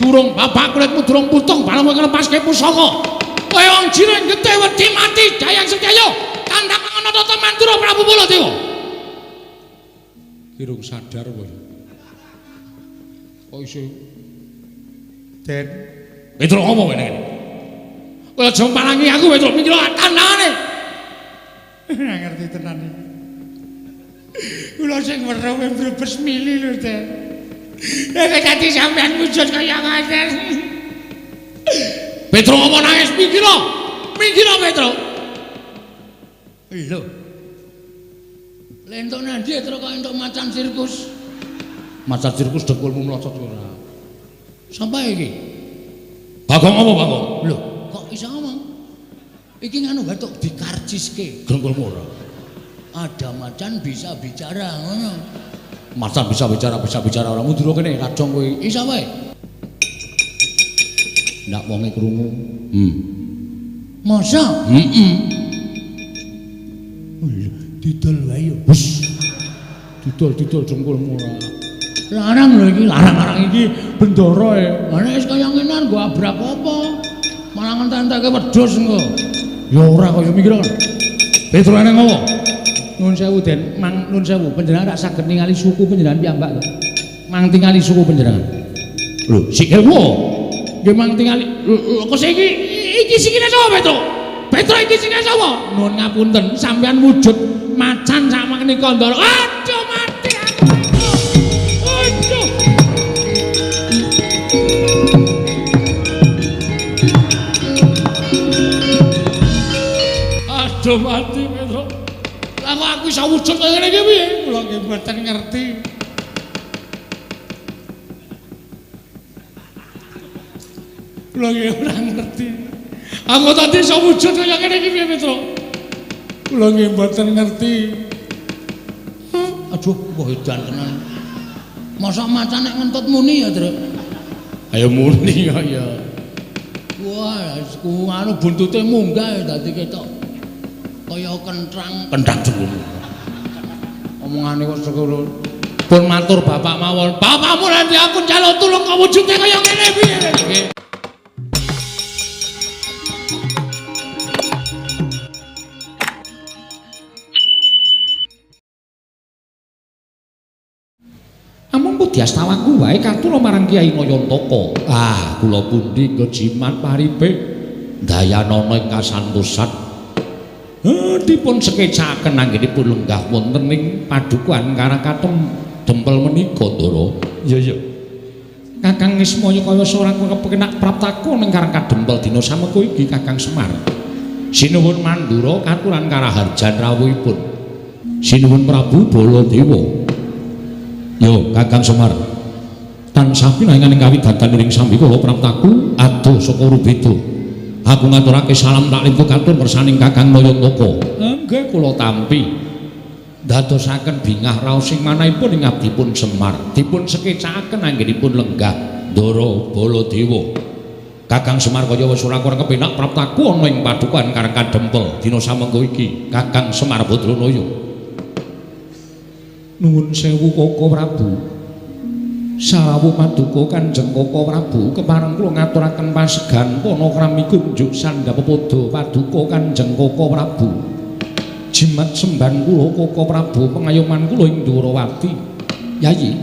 durung babak kulitmu durung putung bareng karo paske pusaka. Kowe wong jireng getih wedi mati Dayang Setyaya. Kandhang ana tata Mandura Prabu Baladewa. Kirung sadar kowe. Kok iso Den Petro ngopo kene? Kowe aja malangi aku Petro, mikir tandangane. Ora ngerti tenan iki. Kula sing weruh mbrebes mili lho, Den. Nek dadi sampean wujud kaya ngaten. Petro ngopo nangis mikir Petro. Lho. Lentuk nang ndi terus kok entuk macan sirkus. Macan sirkus dekulmu mlocot ora. Sampai iki. Bagong apa Bagong? Lho, kok iso ngomong? Iki nganu batuk dikarciske dengkulmu ora. Ada macan bisa bicara ngono. Macan bisa bicara ora mundur kene kadang kowe. Isa wae. Ndak wonge krungu. Masa? Didol wae yo. Wis. Didol dengkulmu ora. Larang lho iki, larang iki bendara e. Lah nek wis kaya ngene nggo abrak apa? Malah ngentek-enteke wedhus engko. Ya ora kaya mikir kan. Petrone ngopo? Nuwun sewu Den, Mang nuwun sewu panjenengan rak saged ningali suku panjenengan piyambak to. Mang tingali suku panjenengan. Lho, sikilmu. Nggih mang tingali. Kok iki sikile sapa Petro? Petro iki sikile sapa? Nuwun ngapunten, sampean wujud macan sak menika ndara. Aduh mati aku. Aduh. Aduh mati Petro. Lah kok aku iso wujud kaya ngene iki piye? Kula nggih mboten ngerti. Kula nggih ora ngerti. Aku tadi iso wujud kaya ngene iki piye Petro? Kula nggih mboten ngerti. Aduh, wah edan tenan. Masa macan nek ngentut muni ya, Tru? Ayo muni ya. Wah, anu buntute munggah dadi ketok. Kaya kentrang jero. Omongane kok sekuro. Pun matur bapak mawon. Bapakmu nanti aku njaluk tulung kok wujude kaya ngene piye? Amung Budiastawaku wae katula marang Kyai Nayantaka. Ah, kula pundi nggo jimat paripe dayanana ing kasantosan. Dipun sekecaken anggenipun lenggah wonten ing padukuhan Karangkatem Dempel menika Ndara. Iya. Kakang Ismaya kaya seorang kepenak praptaku ning Karangkatem Dempel dina samengko iki Kakang Semar. Sinuwun Mandura katuran karaharjan rawuhipun. Sinuwun Prabu Baladewa. Yo Kakang Semar. Tansah pinanganing kawidadan ing sambikala praptaku adoh saka Rubeda. Aku ngaturake salam taklimku katur kersaning Kakang Nayantaka. Nggih kula tampi. Dadosaken bingah raos sing manahipun ing abdipun Semar. Dipun sekecaken anggenipun lenggah Ndara Baladewa. Kakang Semar kaya wis ora kurang kepenak praptaku ana ing padukuhan Karangkatem Dempel dina samengko iki. Kakang Semar Badranaya. Nuwun sewu Koko Prabu. Sarawuh paduka Kanjeng Koko Prabu kepareng kula ngaturaken pasegan panakrami kunjuk sandhapada paduka Kanjeng Koko Prabu. Jimat semban kula Koko Prabu pengayoman kula ing Ndrawati. Yayi.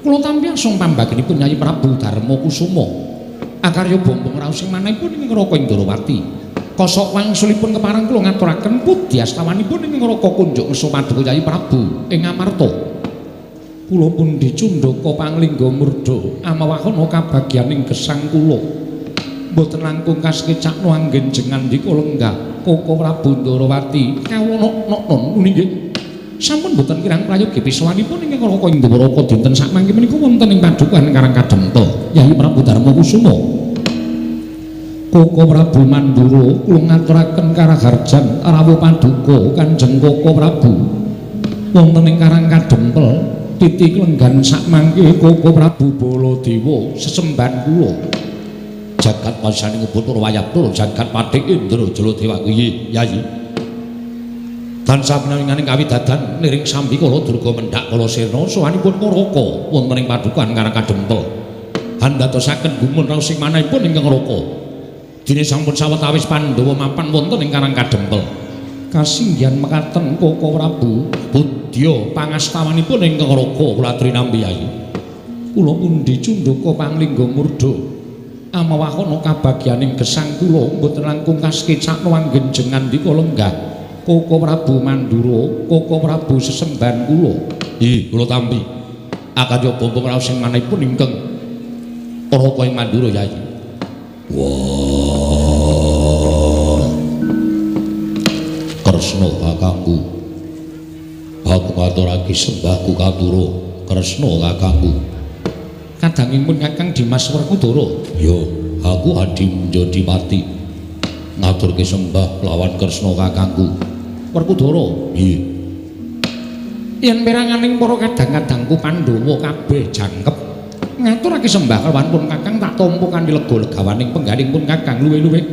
Kula tampi asung pambagenipun Yayi Prabu Darma Kusuma. Akarya bombong raos sing manahipun ing ngraka ing Ndrawati. Kosok wangsulipun kepareng kula ngaturaken Budiastawanipun ing ngraka kunjuk ngesu paduka Yayi Prabu ing Amarta. Kula pun dicundhaka panglingga murda amawahana kabagyaning gesang kula mboten langkung kaskecakno anggenjengan ndika lenggah Koko Prabu Ndrawati kawonok-nok nggih sampun mboten kirang prayogi pisawanipun ing ngraka ing Ndwaraka dinten sakmangke menika wonten ing padukuhan Karangkatem Yayi Prabu Darma Kusuma. Koko Prabu Mandura kula ngaturaken karaharjan rawuh paduka Kanjeng Koko Prabu wonten ing Karangkatem titik lenggan sakmangke Koko Prabu Baladewa sesemban kula jagat wasaning Bathara Wayapura jagat Pathik Indra Jaladewa Yayi tansah pinanganing kawidadan niring sambikala durga mendhak kala sirna sawanipun Karaka wonten ing padukuhan Karangkatem handadosaken gumun raos sing manahipun ingkang raka. Dene sampun sawetawis Pandhawa mapan wonten ing Karang Kadempel. Kasinggihan mekaten Koko Prabu, budya pangastawanipun ingkang raka kula trinambi ayu. Kula pundi cundaka panglingga murda. Amawah ana kabagyaning gesang kula mboten langkung kaskecakno anggen jengandika lenggah. Koko Prabu Mandura, Koko Prabu sesembahan kula. Nggih, kula tampi. Akan bombong raos sing manahipun ingkang raka ing Mandura Yayi. Wah. Kresna kakangku. Aku ngaturake sembahku katura Kresna kakangku. Kadangipun Kakang Dimas Werkudara. Ya, aku Adi Njodipati. Ngaturke sembah lawan Kresna kakangku. Werkudara. Nggih. Yen peranganing para kadang-kadangku Pandhawa kabeh jangkep ngaturake sembah kelawan pun Kakang tak tampa kanthi lega legawaning penggaling pun Kakang luwih-luwih.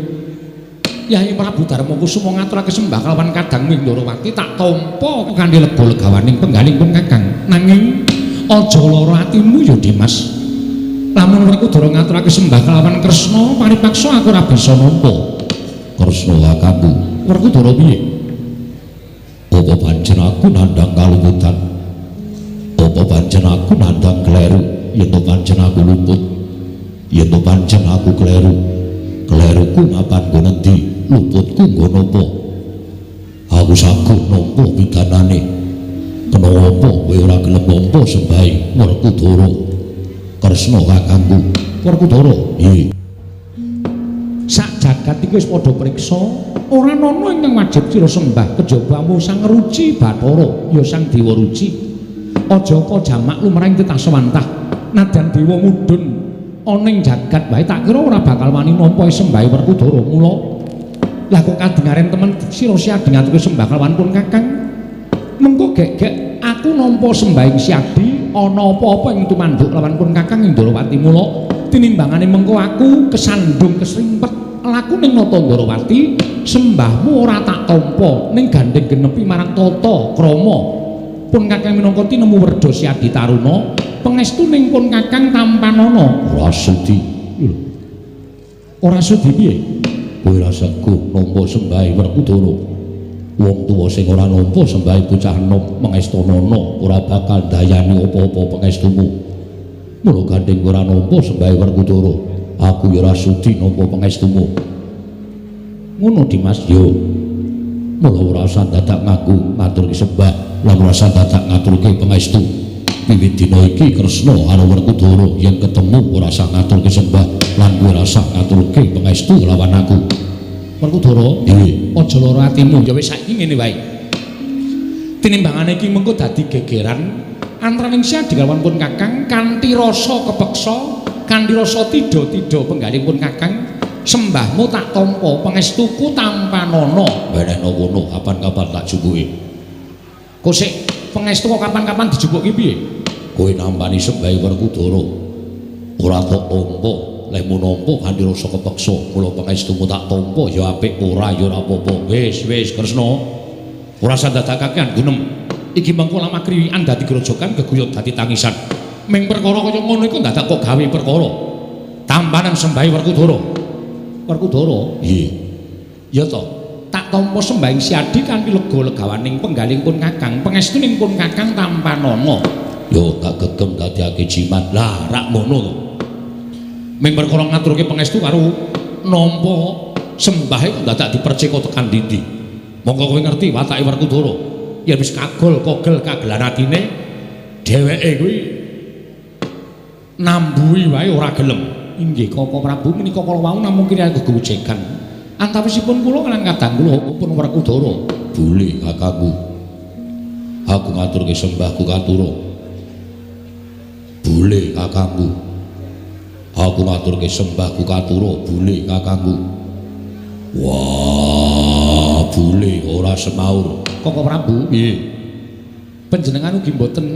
Yai Prabu Darma Kusuma ngaturake sembah kelawan Kadang Mindrawati tak tampa kanthi lega legawaning penggaling pun Kakang. Nanging aja lara atimu ya Dimas. Lamun Werkudara ngaturake sembah kelawan Kresna paripaksa aku ora bisa nampa. Kresna kakangku. Werkudara piye? Apa pancen aku nandhang kalumputan? Apa pancen aku nandhang kleru? Yen to pancen aku luput, yen to pancen aku kleru, kleruku mapan nggo endi, luputku nggo napa? Aku saguh nampa pikanane. Kenapa kowe ora gelem nampa sembahe Werkudara? Kresna kakangku. Werkudara. Nggih. Sak jagat iki wis padha priksa, ora ana ingkang wajib sira sembah kejaba amung Sang Ruci Bathara ya Sang Dewa Ruci. Aja apa jamak lumrahing titah sawantah. Nadan dewa mudhun ana ing jagat wae tak kira ora bakal wani nampa sembahe Werkudara. Mula lah kok kadengaren temen sira siadi ngaturke sembah kelawan pun Kakang. Mengko gek-gek aku nampa sembahing siadi ana apa-apa ing tumanduk lawan pun Kakang Indrawati. Mula tinimbangane mengko aku kesandung kesrimpet laku ning Nata Ndrawati sembahmu ora tak tampa ning gandeng genepi marang tata krama pun Kakang minangka tinemu werda siadi taruna pangestu ning pun Kakang tampanana. Ora sudi. Ora sudi piye? Kowe ora saguh nampa sembahe Werkudara. Wong tuwa sing ora nampa sembahe bocah enom mengestanana ora bakal dayani apa-apa pangestumu. Mula gandeng ora nampa sembahe Werkudara, aku ya ora sudi nampa pangestumu. Ngono Dimas yo. Mula ora usah dadak ngaku ngaturke sembah, lan ora usah dadak ngaturke pangestu. Wiwit dina iki Kresna karo Werkudara yen ketemu ora usah ngaturke sembah, lan ora usah ngaturke pangestu lawan aku. Werkudara, nggih, aja lara atimu. Ya wis saiki ngene wae. Tinimbangane iki mengko dadi gegeran antaraning siadi kelawan pun Kakang kanthi rasa kepeksa, kanthi rasa tida-tida penggaling pun Kakang sembahmu tak tampa pangestuku tampanana. Benehno ngono kapan-kapan tak jupuke. Kok sik pangestu kok kapan-kapan dijupuke piye? Kowe nampani sembahe Werkudara. Ora tok tampa, lemu nampa kanthi rasa kepeksa, mula pangestumu tak tampa ya apik ora ya ora apa-apa. Wis Kresna. Ora sadadakaken gunem. Iki mengko lamakriwikan dadi grojogan geguyut dadi tangisan. Ming perkara kaya ngono iku dadak kok gawe perkara. Tampanan sembahe Werkudara. Werkudara? Nggih. Ya to. Tak tampa sembahing siadi kanthi lega legawaning penggaling pun Kakang, pangestuning pun Kakang tampanana. Yo tak gegem dadiake jimat. Lah rak ngono to. Ming perkara ngaturke pangestu karo nampa sembahe kok dadak dipercaya tekan ndi-ndi. Monggo kowe ngerti watake Werkudara. Yen wis kagol-kogel kagelan atine dheweke kuwi nambuhi wae ora gelem. Inggih Koko Prabu menika kala wau namung kira gegojekan. Antawisipun kula lan kadang kula pun Werkudara. Boleh kakangku. Aku ngaturke sembahku katura. Boleh kakangku. Aku ngaturke sembahku katura. Boleh kakangku. Wah, boleh ora semaur. Koko Prabu, nggih. Panjenengan ugi mboten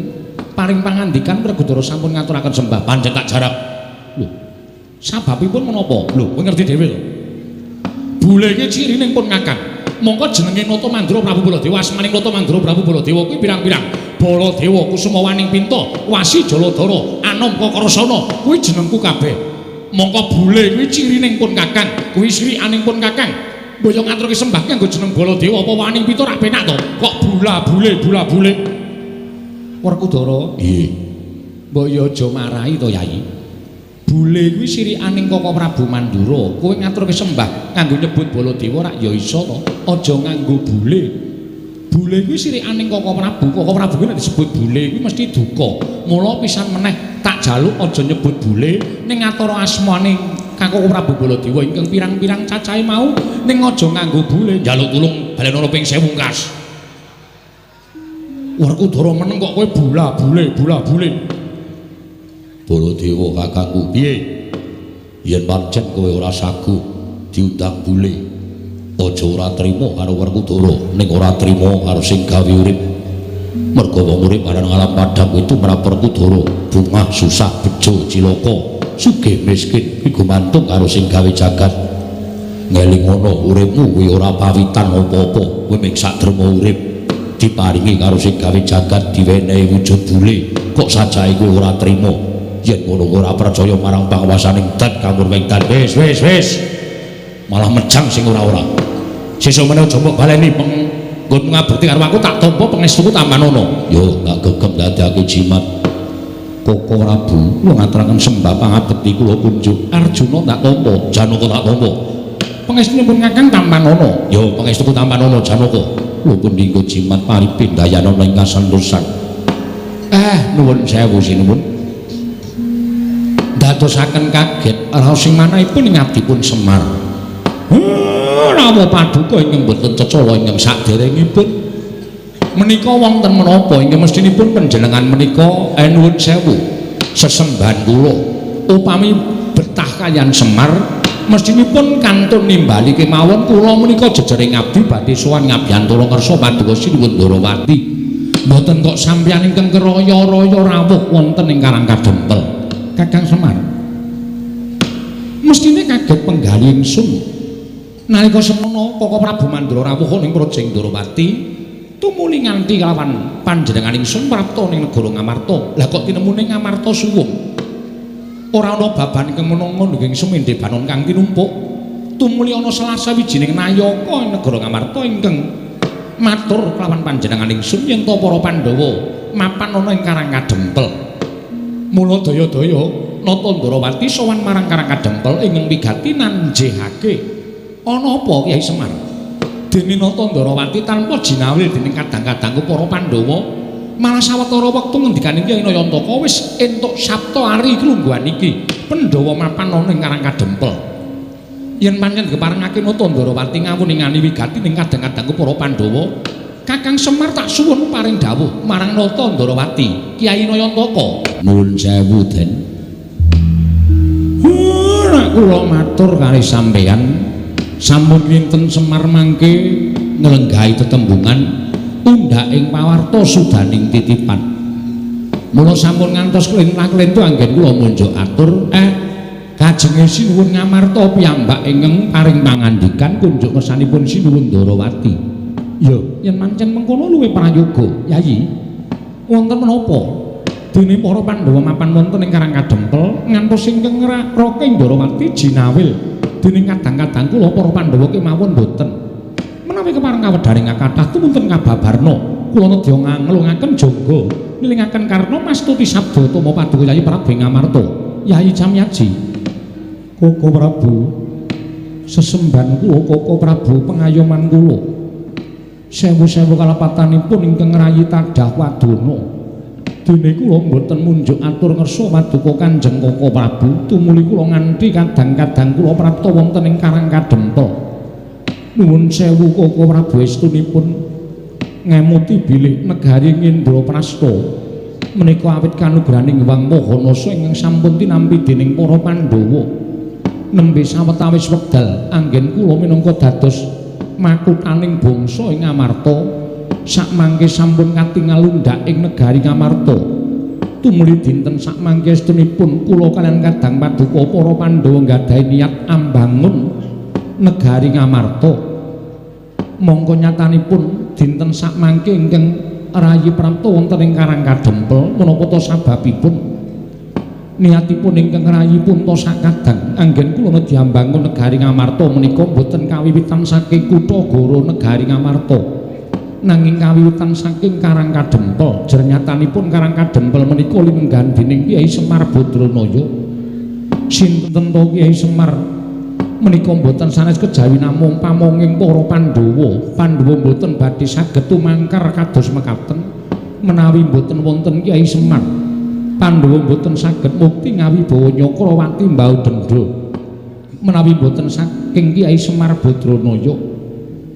paring pangandikan Werkudara sampun ngaturaken sembah pancen tak jarak. Lho. Sababipun menapa? Lho, kowe ngerti dhewe lho. Bule iki cirine pun Kakang. Mongko jenenge Nata Mandura Prabu Baladewa, asmaning Nata Mandura Prabu Baladewa kuwi pirang-pirang Baladewa Kusumawaning Pinta Wasi Jaladara Anamka Krasana kuwi jenengku kabeh. Mongko bule kuwi cirining pun Kakang, kuwi sirikaning pun Kakang. Mbaya ngaturke sembah kanggo jeneng Baladewa apa Waning Pinta rak penak to? Kok bula-bule. Werkudara, nggih. Mbaya aja marahi to, Yayi. Bule kuwi sirikaning Kaka Prabu Mandura. Kowe ngaturke sembah kanggo nyebut Baladewa rak ya iso to. Aja nganggo bule. Bule kuwi sirikaning Kaka Prabu. Kaka Prabu kuwi nek disebut bule kuwi mesti duka. Mula pisan meneh tak jaluk aja nyebut bule ning ngatara asmane Kaka Prabu Baladewa ingkang pirang-pirang cacahe mau ning aja nganggo bule. Njaluk tulung balenana ping 1000 kas. Werkudara meneng kok kowe bula-bule. Baladewa kakangku, piye? Yen pancen kowe ora sagu diundang bule, aja ora trima karo Werkudara, ning ora trima karo sing gawe urip. Merga wong urip marang alam padhang itu marang Werkudara, bungah susah bejo cilaka, sugih miskin iku gumantung karo sing gawe jagat. Ngeling ngono uripmu kuwi ora pawitan apa-apa, kowe mung sak drema urip diparingi karo sing gawe jagat diwenehi wujud bule, kok sajae kowe ora trima. Yen ngono ora percaya marang panguwasaning dat kamurwing dan wis malah mejang sing ora-ora. Sesuk meneh aja mbok baleni nggon ngabekti karo aku tak tampa pangestuku Tambanana. Yo gak gegem dadake jimat. Koko Prabu kula ngaturaken sembah pangabekti kula kunjuk Arjuna tak tampa, Janaka tak tampa. Pangestunipun Kakang Tambanana. Yo pangestuku Tambanana Janaka. Kula pun dinggo jimat paripin Dayanana ing kasantosan. Nuwun sewu sinuwun. Dadosaken kaget raos sing manahipun ing abdipun Semar. Rawa paduka ingkang boten cecala ingkang saderengipun. Menika wonten menapa ingkang mestinipun panjenengan menika nuwun sewu sesembahan kula upami betah kaliyan Semar mestinipun kantun nimbali kemawon kula menika jejering abdi badhe sowan ngabiyantara ngarsa paduka sinuwun Ndarawati. Mboten kok sampeyan ingkang keraya-raya rawuh wonten ing Karangkadempel. Kakang Semar mestine kaget penggali ingsun nalika semono Kaka Prabu Mandura rawuh ning Projeng Ndarawati tumuli nganti kalawan panjenengan ingsun prapta ning negara Ngamarta. Lah kok tinemune Ngamarta suwung ora ana baban ingkang menanga ngging sumendhe banon kang tinumpuk tumuli ana salah sawijining nayaka ing negara Ngamarta ingkang matur kelawan panjenengan ingsun yen to para Pandhawa mapan ana ing Karangkadempel. Mula daya-daya nata Ndarawati sowan marang Karangkadempel ingkang wigati nanjehake ana apa Kyai Semar. Dene nata Ndarawati tanpa jinawil dening kadang-kadangku para Pandhawa malah sawetara wektu ngendikaning Kyai Nayantaka wis entuk sabta ari klungguhan iki Pandhawa mapan ana ing Karangkadempel. Yen pancen keparengake nata Ndarawati ngawuningani wigati ning kadang-kadangku para Pandhawa, Kakang Semar tak suwun paring dawuh marang nata Ndarawati Kyai Nayantaka. Nuwun sewu Den. Ora kula matur kalih sampeyan sampun kinten Semar mangke nglenggahi tetembungan undhaking pawarta sudaning titipan. Mula sampun ngantos klenthak-klenthu anggen kula munjuk atur kajeng sinuwun Ngamarta piyambak ingkang paring pangandikan kunjuk kersanipun sinuwun Ndarawati. Yo yen pancen mengkono luwih prayoga Yayi. Wonten menapa? Dene para Pandhawa mapan wonten ing Karangkadempel ngantos ingkang ngraka Ndarawati jinawil dening kadang-kadang kula para Pandhawa kemawon boten. Menawi kepareng kawedharing kathah tumunten kababarna kula nedya ngelungaken jangga nilingaken karna mastuti sabda tama paduka Yayi Prabu Ngamarta. Yayi Camyaji. Kaka Prabu sesembahan kula Kaka Prabu pengayoman kula. Sewu-sewu kalapatanipun ingkang rayi tadah wadana. Dene kula mboten munjuk atur ngersa paduka Kanjeng Kaka Prabu tumuli kula nganti kadang-kadang kula prapta wonten ing Karangkadempel. Nuwun sewu Kaka Prabu estunipun ngemuti bilih negari Ngendraprasta menika awit kanugrahaning Hyang Mahanasa ingkang sampun tinampi dening para Pandhawa. Nembe sawetawis wekdal anggen kula minangka dados makutaning bangsa ing Ngamarta sakmangke sampun katingal undhak ing negari Ngamarta. Tumuli dinten sakmangke estunipun kula kaliyan kadang paduka para Pandhawa nggadahi niat ambangun negari Ngamarta. Mongko nyatanipun dinten sakmangke ingkang Rayi Prapta wonten ing Karang Kadempel menapa ta sababipun niatipun ingkang Rayi Punta sakadang anggen kula nedhi ambangun negari Ngamarta menika boten kawiwitan saking kutha Goro negari Ngamarta nanging kawiwitan saking Karang Kadempel. Jernyatanipun Karang Kadempel menika linggan dening Kyai Semar Badranaya. Sinten to Kyai Semar menika boten sanes kejawi namung pamonging para Pandhawa. Pandhawa boten badhe saged tumangkar kados mekaten menawi boten wonten Kyai Semar. Pandhawa boten saged mukti ngawibawa Nyakrawati mbau dendha. Menawi boten saking Kyai Semar Badranaya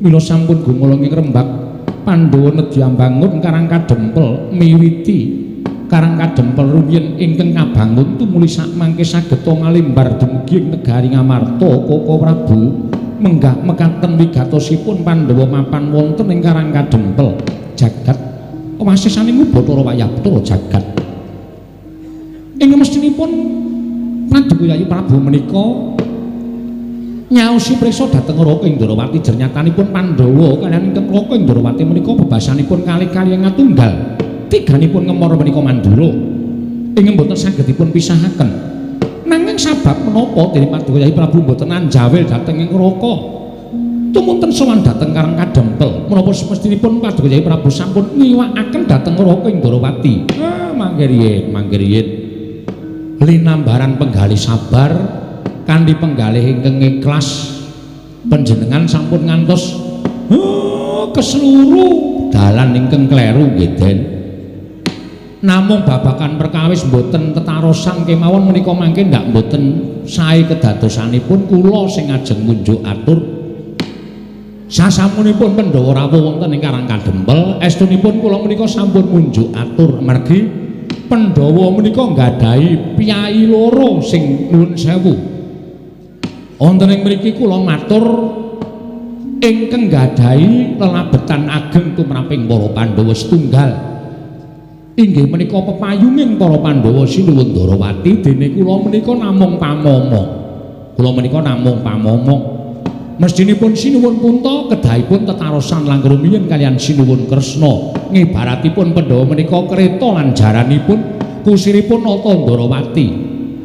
mila sampun gumulung ing Rembag Pandhawa nedhi ambangun Karang Kadempel miwiti Karang Kadempel rumiyin ingkang kabangun tumuli sakmangke saged ngalimbar dumugi ing negari Ngamarta. Koko Prabu menggah mekaten wigatosipun Pandhawa mapan wonten ing Karang Kadempel jagat wasisanipun Bathara Wayapura jagat. Ing mestinipun Prabu Yayi Prabu menika nyaosi prisa dhateng Raka Indrawati. Jernyatanipun Pandhawa kaliyan ingkang Raka Indrawati menika bebasanipun kalih-kalih ngatunggal. Tiganipun ngemor menika Mandura ingkang boten sagedipun pisahaken. Nanging sabab menapa dening Prabu Yayi Prabu boten anjawil dhateng ing Raka tumunten sowan dhateng Karang Kadempel menapa semestinipun Prabu Yayi Prabu sampun ngiwakaken dhateng Raka Indrawati. Mangke riyen linambaran penggalih sabar kanthi penggalih ingkang ikhlas panjenengan sampun ngantos keseluruh dalan ingkang kleru nggih Den. Namung babakan perkawis boten tetarosan kemawon menika mangke ndak boten sae kedadosanipun kula sing ajeng ngunjuk atur sasamunipun Pandhawa rawuh wonten ing Karang Kadempel. Estunipun kula menika sampun ngunjuk atur margi Pandhawa menika nggadahi piyai loro sing nuwun sewu. Wonten ing mriki kula matur ingkang nggadahi lelabetan ageng tumraping para Pandhawa setunggal inggih menika pepayunging para Pandhawa Sinuwun Darawati. Dene kula menika namung pamomong. Kula menika namung pamomong. Mestinipun Sinuwun Punta kedahipun tetarosan langkung rumiyin kaliyan Sinuwun Kresna. Ngibaratipun Pandhawa menika kreta lan jaranipun kusiripun Nata Darawati.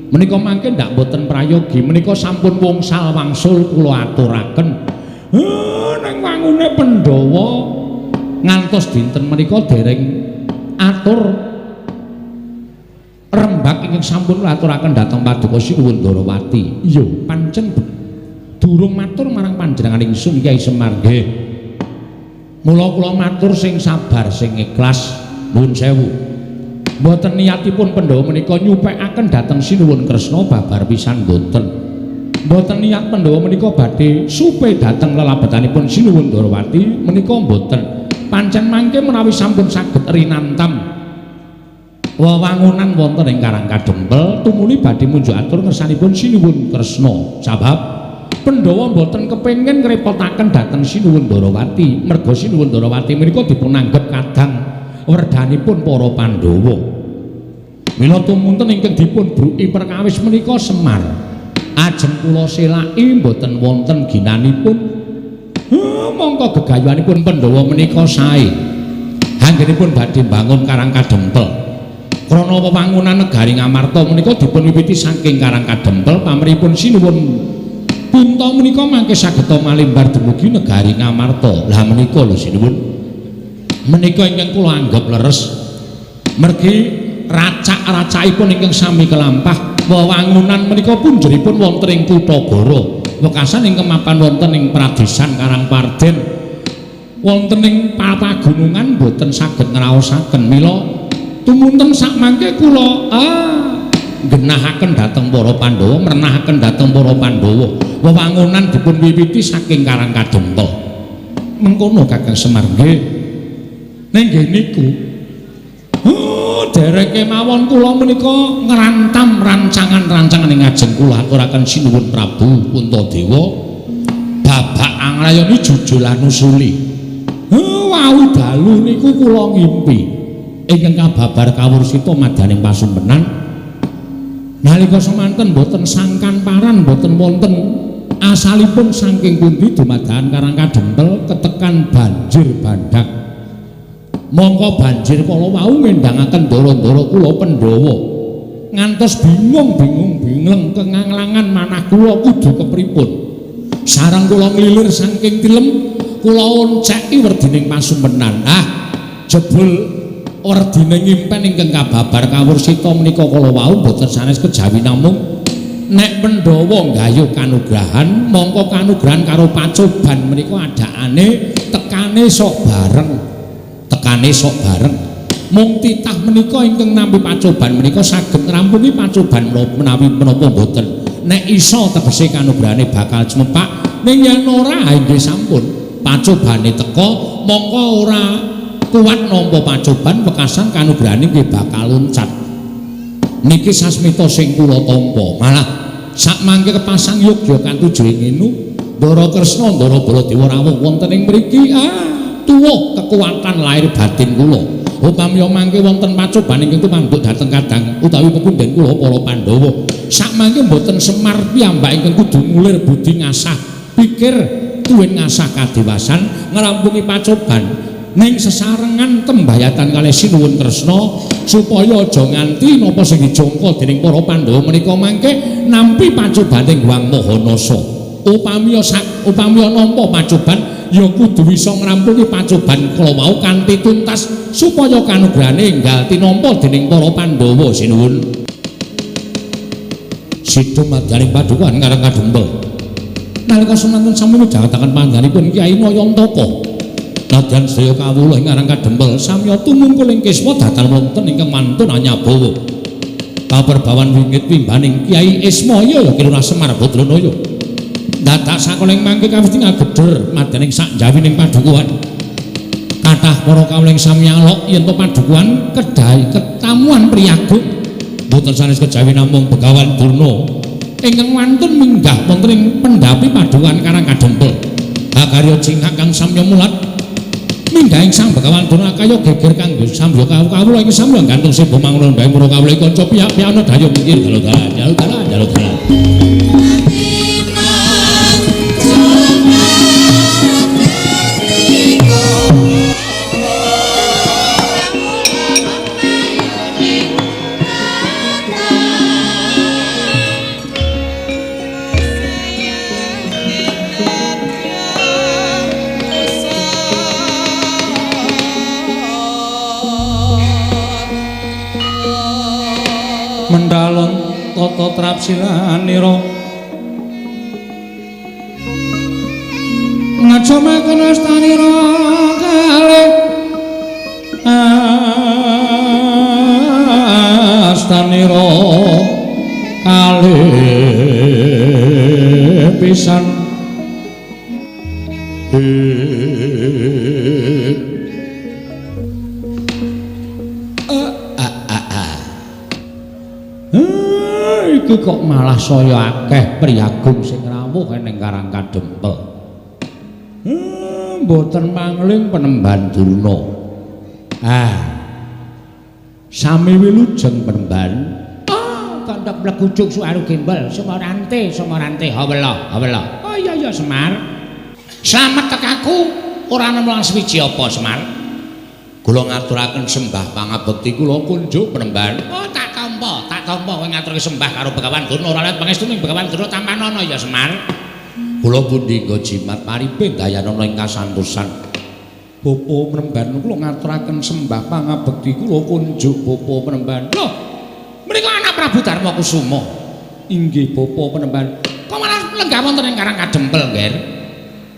Menika mangke ndak boten prayogi menika sampun wungsal wangsul kula aturaken. Nang wangune Pandhawa ngantos dinten menika dereng atur rembag ingkang sampun aturaken dhateng Paduka Sinuwun Darawati. Iya, pancen durung matur marang panjenengan ingsun Kyai Semar nggih. Mula kula matur sing sabar, sing ikhlas, nuwun sewu. Mboten niatipun Pandhawa menika nyupekaken dhateng Sinuwun Kresna babar pisan mboten. Mboten niat Pandhawa menika badhe supe dhateng lelabetanipun Sinuwun Darawati menika mboten. Pancen mangke menawi sampun saged rinantam wewangunan wonten ing Karang Kadempel tumuli badhe munjuk atur ngersanipun Sinuwun Kresna. Sabab Pandhawa mboten kepengin ngrepotaken dhateng Sinuwun Darawati merga Sinuwun Darawati menika dipunanggep kadang werdanipun para Pandhawa. Mila tumunten ingkang dipun bruki perkawis menika Semar ajeng kula selaki mboten wonten ginanipun. Mongko gegayuhanipun Pandhawa menika sae anggenipun badhe mbangun Karang Kadempel. Krana wewangunan negari Ngamarta menika dipun wiwiti saking Karang Kadempel pamripun Sinuwun Punta menika mangke saged malimbar dumugi negari Ngamarta. Lah menika lho Sinuwun menika ingkang kula anggap leres mergi racak-racakipun ingkang sami kelampah wewangunan menika punjeripun wonten ing Kutha Goro. Wekasan ingkang mapan wonten ing Pradesan Karangparden wonten ing pagunungan boten saged ngraosaken. Mila tumunten sakmangke kula genahaken dhateng para Pandhawa, mrenahaken dhateng para Pandhawa. Wewangunan dipun wiwiti saking Karang Kadempel. Mengkono Kakang Semar nggih. Nggih niku dereke mawon kula menika ngrantam rancangan-rancangan ing ajeng kula aturaken Sinuwun Prabu Puntadewa babak anglayani jujulan usuli. Wau dalu niku kula ngimpi ingkang kababar kawursita madaning pasumpenan nalika semanten boten sangkan paran boten wonten asalipun saking pundi dumadakan Karang Kadempel ketekan banjir bandhak. Mongko banjir kala wau ngendhangaken ndara-ndara kula Pandhawa. Ngantos bingung kenganglangan manah kula kudu kepripun. Sareng kula nglilir saking tilem kula onceki werdining pasumpenan. Jebul werdine ngimpen ingkang kababar kawursita menika kala wau boten sanes kejawi namung nek Pandhawa nggayuh kanugrahan mongko kanugrahan karo pacoban menika adakane tekane sok bareng. Mung titah menika ingkang nampi pacoban menika saged ngrampungi pacoban menawi menapa boten. Nek iso tegese kanugrahane bakal cempak ning yen ora inggih sampun pacobane teka mongko ora kuat nampa pacoban wekasan kanugrahane nggih bakal luncat. Niki sasmita sing kula tampa. Malah sak mangke kepasang yogya kantuju ngenu Ndara Kresna Ndara Baladewa rawuh wonten ing mriki tuwuh kekuatan lahir batin kula. Upami mangke wonten pacoban ingkang tumanduk dhateng kadang utawi pepundhen kula para Pandhawa sak mangke mboten Semar piyambak ingkang kudu ngulir budi ngasah pikir tuwin ngasah kadewasan ngrampungi pacoban ning sesarengan tembayatan kalih Sinuwun Kresna supaya aja nganti napa sing dijangka dening para Pandhawa menika mangke nampi pacobaning Hyang Mahanasa. Upami nampa pacoban ya kudu bisa ngrampungi pacoban kala wau kanthi tuntas supaya kanugrahane enggal tinampa dening para Pandhawa sinuwun. Sida madyaning padukan ngareng kadempel. Nalika semanten sami midhangetaken pandhanipun Kyai Nayantaka. Nadyan sedaya kawula ing ngareng kadempel samya tumungkul ing kiswa dhateng wonten ingkang mantun anyabawa. Kaperbawan wingit pimbaning Kyai Ismaya ya Kirana Semar Badranaya. Dadak sakoling mangke kawiti ngagedher madyaning sak jawining padukuhan. Kathah para kawuling sami alok yen to padukuhan kedai ketamuan priyagung boten sanes kejawi namung Begawan Durna ingkang wantun minggah wonten ing pendhapi padukuhan Karang Kadempel. Hakarya cingak kang samya mulat minggah ing Sang Begawan Durna kaya geger kanggo sambya kawula ing samya gantung sebo mangun ndahe para kawula kanca piyak-piyana daya mikir dalu-dalan. Mendalon tata trapsilanira ngajamaken astanira kalih astanira kalih pisan iki kok malah saya akeh priyagung sing rawuh ning Karang Kadempel. Mboten mangling Penemban Durna. Sami wilujeng Penemban. Kandhak mlegujuk suaru gembel Semarante. Hawela. Oh iya Semar. Slamet tekaku ora nemlang swiji apa Semar. Kula ngaturaken sembah pangabekti kula kunjuk Penemban. Tak tampa kowe ngaturke sembah karo Begawan Durna ora let pangestuning Begawan Durna tampanana ya Semar. Kula pundi nggo jimat paripe dayanana ing kasantosan. Bapa Penemban kula ngaturaken sembah pangabekti kula kunjuk Bapa Penemban. Lho, menika anak Prabu Darma Kusuma. Inggih Bapa Penemban. Kok malah lenggah wonten ing Karang Kadempel, Nger?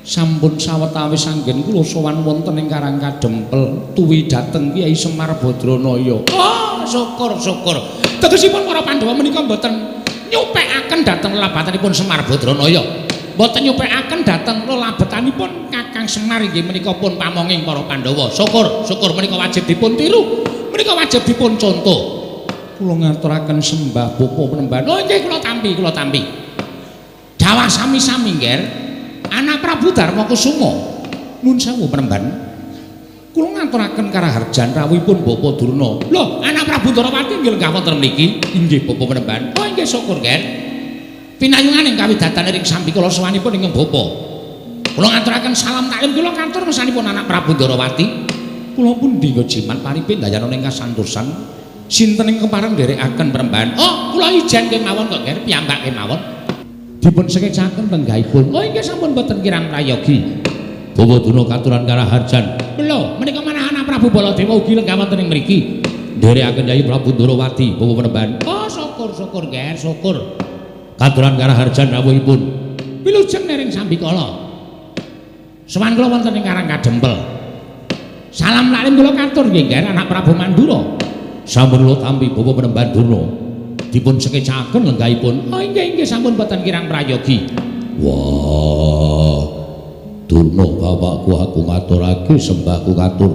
Sampun sawetawis anggen kula sowan wonten ing Karang Kadempel tuwi dhateng Kyai Semar Badranaya. Syukur. Tegesipun para Pandhawa menika mboten nyupekaken dhateng lelabatanipun Semar Badranaya. Mboten nyupekaken dhateng lelabatanipun Kakang Semar inggih menika pun pamonging para Pandhawa. Syukur menika wajib dipun tiru. Menika wajib dipun contoh. Kula ngaturaken sembah Bapa Penemban. Oh nggih kula tampi. Dawah sami-sami Nger. Anak Prabu Darma Kusuma. Nuwun sewu Penemban. Kula ngaturaken karaharjan rawuhipun Bapa Durna. Lho, anak Prabu Darawati nggih lenggah wonten mriki. Inggih Bapa Penemban. Oh nggih syukur, Nger. Pinayunganing kawidatane ing sambi kula sowanipun ing Bapa. Kula ngaturaken salam taklim kula kantur mesanipun anak Prabu Darawati. Kula pundi nggo jimat paripe dayana ing kasantosan sinten ing kepareng nderekaken perembahan. Oh, kula ijen kemawon kok Ger piyambak kemawon. Dipun sekecaken penggaipun. Oh, inggih sampun boten kirang prayogi. Bawa Duna katuran Karaharjan. Lho, menika manah anak Prabu Baladewa ugi lenggah wonten ing mriki. Nderekaken Yayi Prabu Durawati bawa penembahan. Oh, syukur Ger, syukur. Katuran Karaharjan rawuhipun. Wilujeng nering sambikala. Sowan kula wonten ing Karang Kadempel. Salam lalim kula katur nggih Ger anak Prabu Mandura. Sampun kula tampi bawa penembahan Durna. Dipun sekecaken lenggahipun. Oh, inggih sampun boten kirang prayogi. Wah. Durna bapakku aku ngaturake sembahku katur.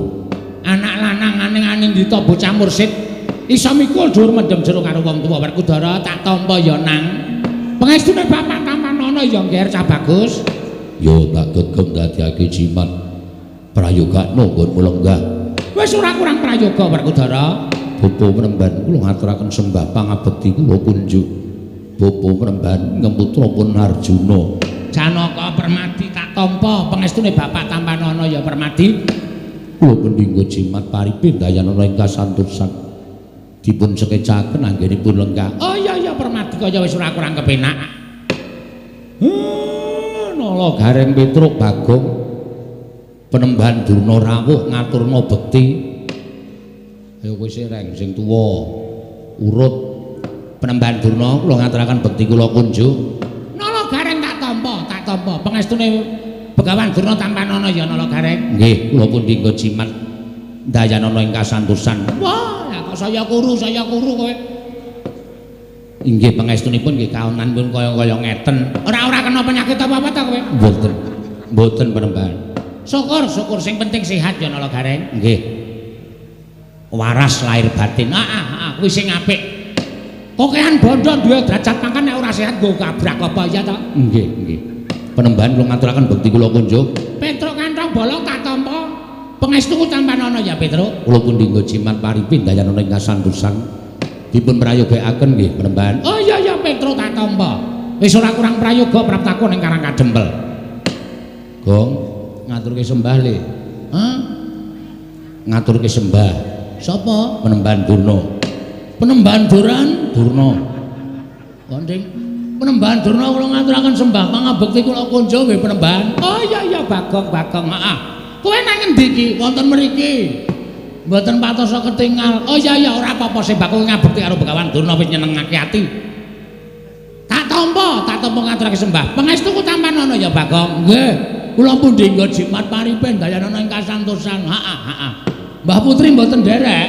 Anak lanang aning-aning dita bocah mursid iso mikul dhuwur mendem jero karo wong tuwa Werkudara tak tampa ya nang. Pangestune bapak Tampanono ya Nger cah bagus. Yo tak gegem dadiake jimat. Prayogakno nggonmu lenggah. Wis ora kurang prayoga Werkudara. Bapa Penemban kula ngaturaken sembah pangabekti kula kunjuk. Bapa Penemban ngemutra pun Arjuna. Janaka Permadi tak tampa pangestune bapak Tampanono ya Permadi. Kula pendinggo jimat paripe dayana ing kasantosan. Dipun sekecaken anggenipun lenggah. Oh iya Permadi kaya wis ora kurang kepenak. Nala Gareng Petruk Bagong Penemban Durna rawuh ngaturna bekti. Ayo kowe sireng sing tuwa urut Penemban Durna kula ngaturaken bekti kula kunjuk. Nala Gareng tak tampa pangestune Begawan Durna Tampanono ya Nala Gareng. Nggih, kula pun dinggo jimat dayanana ing kasantosan. Wah, kok saya kuru kowe. Inggih pangestunipun nggih kaonan pun kaya ngeten. Ora kena penyakit apa-apa ta kowe? Mboten Penemban. Syukur sing penting sehat ya Nala Gareng. Nggih. Waras lahir batin. Kuwi sing apik. Kokean bondo duwe derajat mangkan nek ora sehat nggo kabrak apa ya ta? Nggih. Penemban kula ngaturaken bekti kula kunjuk. Petruk kantong bolong tak tampa. Pangestuku Tampanono ya Petruk. Kula pun dinggo jimat paripe dayana ing kasantosan. Dipun prayogakaken nggih Penemban. Oh iya Petruk tak tampa. Wis ora kurang prayoga praptaku ning Karang Kadempel. Gong, ngaturke sembah le. Ngaturke sembah. Sapa? Penemban Durna. Penemban Durna. Konding Penemban Durna kula ngaturaken sembah pangabekti kula kunjuk nggih Penemban. Oh iya Bagong. Kowe nang endi iki? Wonten mriki. Mboten patos ketingal. Oh iya ora apa-apa sembah kowe ngabekti karo Begawan Durna wis nyenengake ati. Tak tampa ngaturake sembah. Pangestuku Tampanono ya Bagong. Nggih. Kula pun dinggo jimat paripe dayana ing kasantosan. Mbah Putri mboten nderek.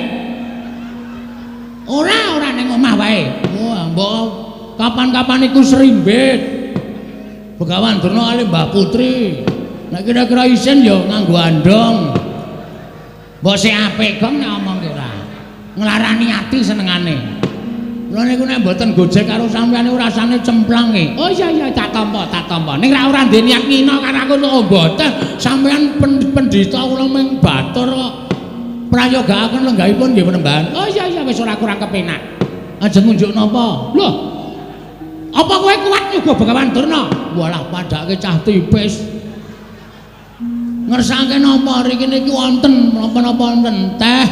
Ora ning omah wae. Wah, mbok kapan-kapan iku serimbit. Begawan Durna kali Mbah Putri. Nek kira-kira isin ya nganggo andong. Mbok sik apik gong nek omong ki ora. Nglarani ati senengane. Lha niku nek mboten gojek karo sampeyan niku rasane cemplang e. Oh iya tak tampa. Ning ora ndek niat ngina karo aku kok mboten. Sampeyan pendhita kula mung batur kok. Prayogakaken lenggahipun nggih Penemban. Oh iya wis ora kurang kepenak. Ajeng ngunjuk napa? Lho. Apa kowe kuat nyuga Begawan Durna? Walah padake cah tipis. Ngersake napa riki niki wonten napa-napa wonten teh?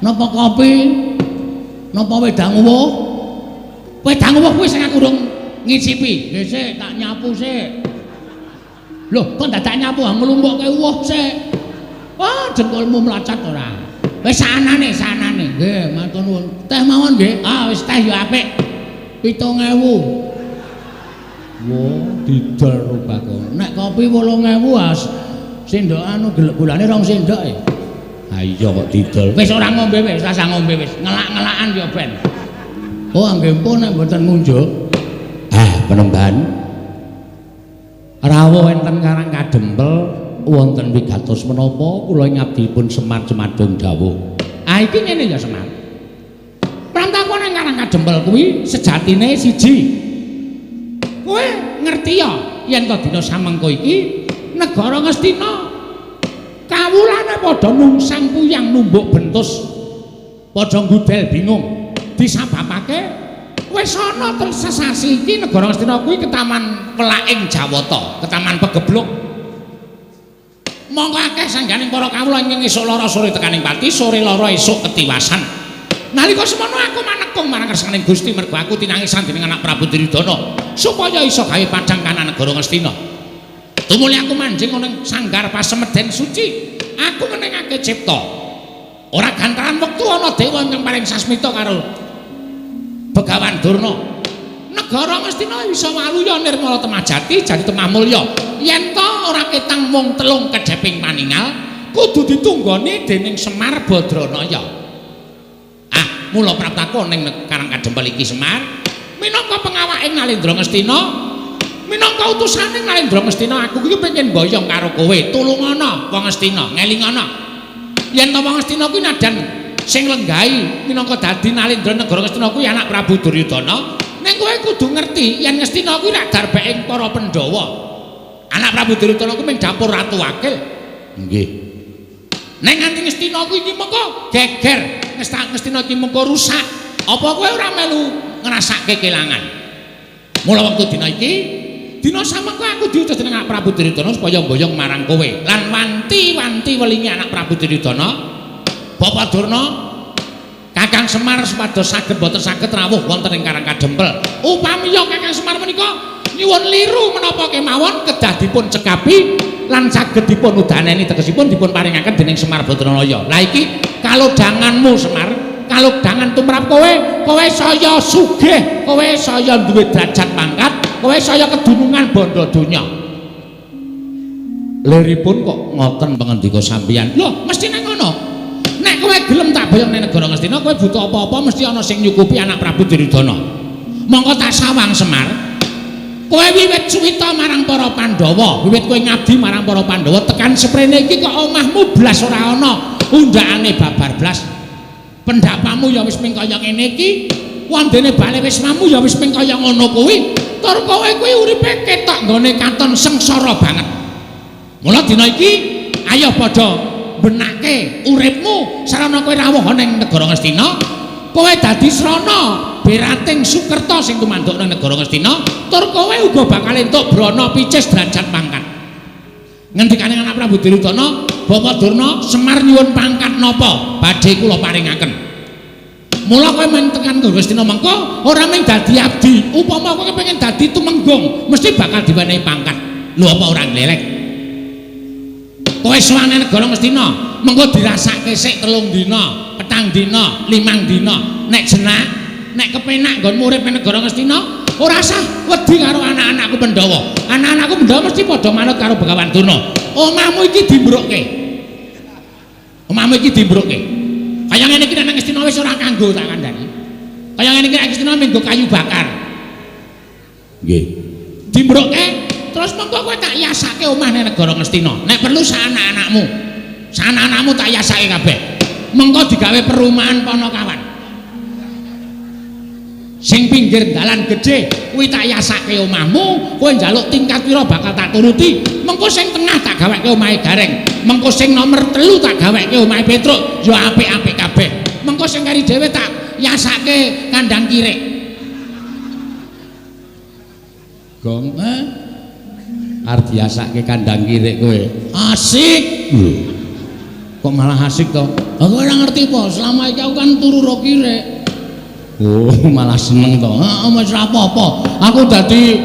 Napa kopi? Napa wedang uwuh? Wedang uwuh kuwi sing aku urung ngicipi. Nggih sik tak nyapu sik. Lho, kok dadak nyapu nglumpukke uwuh sik. Wah, jengkolmu mlacat ora. Wis sanane. Nggih, matur nuwun. Teh mawon nggih. Wis teh ya apik. 7.000. Wah, didol rupane. Nek kopi 8.000 sendok gelek gulane 2 sendok e. Ha iya kok didol. Wis ora ngombe wis, rasa ngombe wis. Ngelak-ngelakan ya ben. Oh, nggih pun nek mboten ngunjuk. Penemban. Rawuh enten Karang Kadempel. Wonten wigatos menapa kula ngabdipun Semar Cemadung dawuh. Iki ngene ya Semar. Prantaku nang Karang Kadempel kuwi sejatine siji. Kowe ngerti ya yen to dina samengko iki negara Ngastina kawulane padha nungsang puyang numbuk bentus padha nggudel bingung disababake wis ana sesasi iki negara Ngastina kuwi ketaman Pelaing Jawata, ketaman Pegebluk. Mongko akeh sangganing para kawula ing esuk lara sore tekaning pati, sore lara esuk ketiwasan. Nalika semono aku manekung marang kersaning Gusti mergo aku tinangisan dening anak Prabu Duryudana supaya iso gawe padang kanan negara Ngastina. Tumuli aku manjing ning sanggar pasemeden suci. Aku ngeningake cipta. Ora gantaran wektu ana dewa ingkang paring sasmita karo Begawan Durna. Negara Ngastina bisa waluya nirmala temajati jadi temah mulya. Yen to ora ketang mung telung kedheping paningal, kudu ditunggoni dening Semar Badranaya. Ah, mula praptaku ning Karang Kadempel iki Semar, minangka pengawake Nalendra Ngastina, minangka utusane Nalendra Ngastina, aku iki pengen boyong karo kowe. Tulungana wong Ngastina, ngelingana. Yen to wong Ngastina kuwi nadan sing lenggahi minangka dadi Nalendra Negara Ngastina kuwi anak Prabu Duryudana, ning kowe kudu ngerti yen Ngastina kuwi rak darbeking para Pandhawa. Anak Prabu Duryudana kuwi mung dapur Ratu Wakil. Nggih. Ning nganti Ngastina kuwi iki mengko geger, Ngastina iki mengko rusak. Apa kowe ora melu ngrasake kelangan? Mula wektu dina iki, dina samengko aku diutus dening anak Prabu Duryudana supaya mboyong marang kowe lan wanti-wanti welingi anak Prabu Duryudana. Bapak Durna, Kakang Semar supados saged boten saged rawuh wonten ing Karang Kadempel. Upamiya Kakang Semar menika nyuwun liru menapa kemawon kedah dipun cekapi lan saged dipun udaneni tegesipun dipun paringaken dening Semar Badranaya. Lah iki kalodhanganmu Semar, kalodhangan tumrap kowe, kowe saya sugih, kowe saya duwe derajat pangkat, kowe saya kedunungan bondo donya. Liripun kok ngoten pangandika sampeyan. Lho, mesti nang ngono. Nek kowe gelem tak boyong ning negara Ngastina, kowe butuh apa-apa mesti ana sing nyukupi anak Prabu Duryudana. Mongko tak sawang Semar. Kowe wiwit suwita marang para Pandhawa, wiwit kowe ngabdi marang para Pandhawa tekan seprene iki kok omahmu blas ora ana undakane babar blas. Pendapamu ya wis ming kaya ngene iki, wondene bale wismamu ya wis ming kaya ngono kuwi. Tur kowe kuwi uripe ketok nggone katon sengsara banget. Mula dina iki ayo padha benake uripmu sarana kowe rawuh ning negara Ngastina. Kowe dadi srana Berating Sukerta sing tumanduk nang negara Ngastina, tur kowe uga bakal entuk brana picis derajat pangkat. Ngendikane anak Prabu Duryudana, Bapak Durna, Semar nyuwun pangkat napa badhe kula paringaken. Mula kowe men tekan Ngastina mengko ora mung dadi abdi, upama kowe pengen dadi tumenggung, mesti bakal diwenehi pangkat. Lho apa ora nglelek? Kowe suwane negara Ngastina, mengko dirasake sik 3 dina, 4 dina, 5 dina. Nek jenak, nek kepenak nggon urip ning negara Ngastina, ora usah wedi karo anak-anakku Pandhawa. Anak-anakku Pandhawa mesti padha manut karo Begawan Durna. Omahmu iki dimbrukke. Omahmu iki dimbrukke. Kaya ngene iki nang Ngastina wis ora kanggo tak kandhani. Kaya ngene iki nang Ngastina minggo kayu bakar. Nggih. Dimbrukke terus mengko kowe tak yasake omah ning negara Ngastina. Nek perlu sak anak-anakmu. Sak anak-anakmu tak yasake kabeh. Mengko digawe perumahan Ponokawan. Sing pinggir dalan gedhe kuwi tak yasake omahmu, kowe njaluk tingkat pira bakal tak turuti. Mengko sing tengah tak gaweke omahe Gareng, mengko sing nomor 3 tak gaweke omahe Petruk, ya apik-apik kabeh. Mengko sing kari dhewe tak yasake kandang kirik. Gong arep diasake kandang kirik kowe. Asik. Kok malah asik to? Aku ora ngerti po, selama iki aku kan turu ro kirik. Oh, malah seneng to. Heeh, wis ora apa-apa. Aku dadi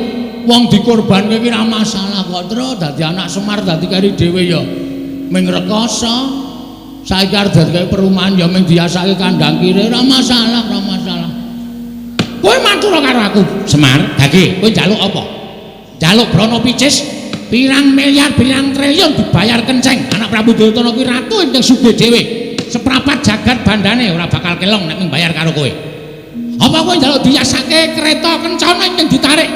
wong dikorbanke iki ora masalah kok, Tru. Dadi anak Semar dadi kari dhewe ya ming rekoso. Saiki arep dadi perumahan ya ming diasake kandang kire, ora masalah, ora masalah. Kowe matur karo aku, Semar. Dadi kowe njaluk apa? Njaluk brana picis pirang miliar, pirang triliun dibayar kenceng. Anak Prabu Duryudana kuwi ratu ing sugih dhewe. Seprapat jagat bandane ora bakal kelong nek mbayar karo kowe. Apa kowe njaluk diasake kereta kencana yang ditarik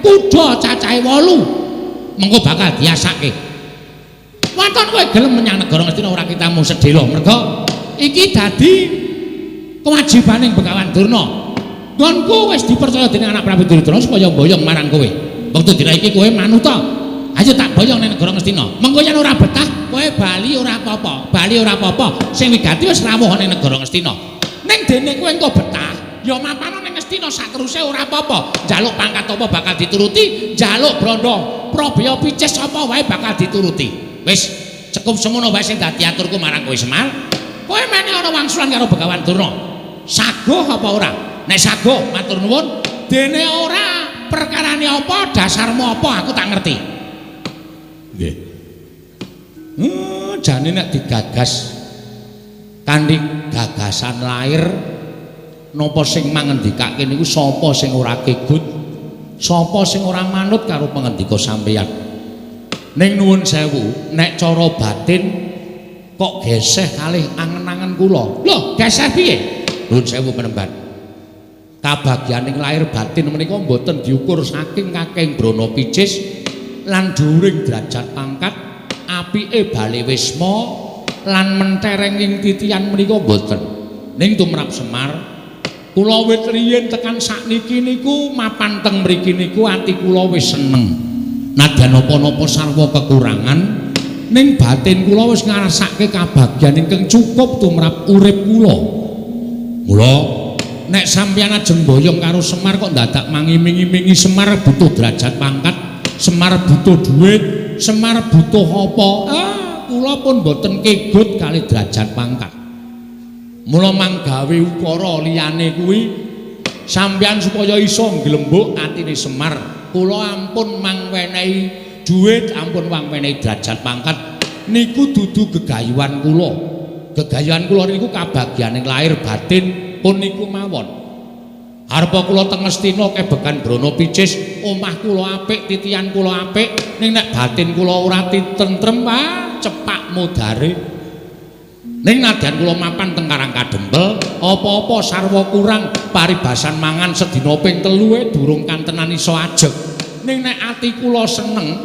kuda cacahe 8 mengko bakal diasake. Waton kowe gelem menyang negara Ngastina ora kitamu sedhela merga iki dadi kewajibaning Begawan Durna. Nggonku wis dipercaya dening anak Prabu Duryudana supaya mboyong marang kowe. Wektu dina iki kowe manut ta. Ayo tak boyong ning negara Ngastina. Mengko yen ora betah kowe bali ora apa-apa. Bali ora apa-apa. Sing wigati wis rawuh ning negara Ngastina. Ning dene kowe engko betah ya mapano ning Ngastina sak teruse ora apa-apa. Njaluk pangkat apa bakal dituruti, njaluk branda Prabaya picis apa wae bakal dituruti. Wis cukup semono wae sing dadi aturku marang kowe Semar. Kowe meneh ana wangsulan karo Begawan Durna. Saguh apa ora? Nek saguh matur nuwun, dene ora perkarane apa, dasarmu apa aku tak ngerti. Nggih. Jane nek digagas kanthi gagasan lair napa sing mangendikake niku sapa sing ora kegut, sapa sing ora manut karo pangendika sampeyan. Ning nuwun sewu, nek cara batin kok geseh kalih angen-angen kula. Lho, geseh piye? Nuwun sewu penemban. Kabagyaning lair batin menika mboten diukur saking kakeng brana picis lan dhuwuring derajat pangkat, apike bale wisma lan menterenging titian menika mboten. Ning tumrap Semar, kula wit riyin tekan sakniki niku mapan teng mriki niku ati kula wis seneng. Nadyan napa-napa sarwa kekurangan, ning batin kula wis ngrasake kabagyan ingkang cukup tumrap urip kula. Mula nek sampeyan ajeng boyong karo Semar kok dadak mangiming-imingi Semar butuh derajat pangkat, Semar butuh duit, Semar butuh apa? Kula pun boten kegut kali derajat pangkat. Mula manggawe ukara liyane kuwi sampeyan supaya iso nglembuk atine Semar. Kula ampun mangwenehi duit, ampun mangwenehi derajat pangkat niku dudu gegayuhan kula. Gegayuhan kula niku kabagyaning lair batin pun niku mawon. Arepa kula teng Ngastina kebekan brana picis, omah kula apik, titian kula apik, ning nek batin kula ora tentrem, cepak modare. Ning nadyan kula mapan teng Karangkadempel, apa-apa sarwa kurang, paribasan mangan sedina ping 3 durung kantenan iso ajeg. Ning nek ati kula seneng,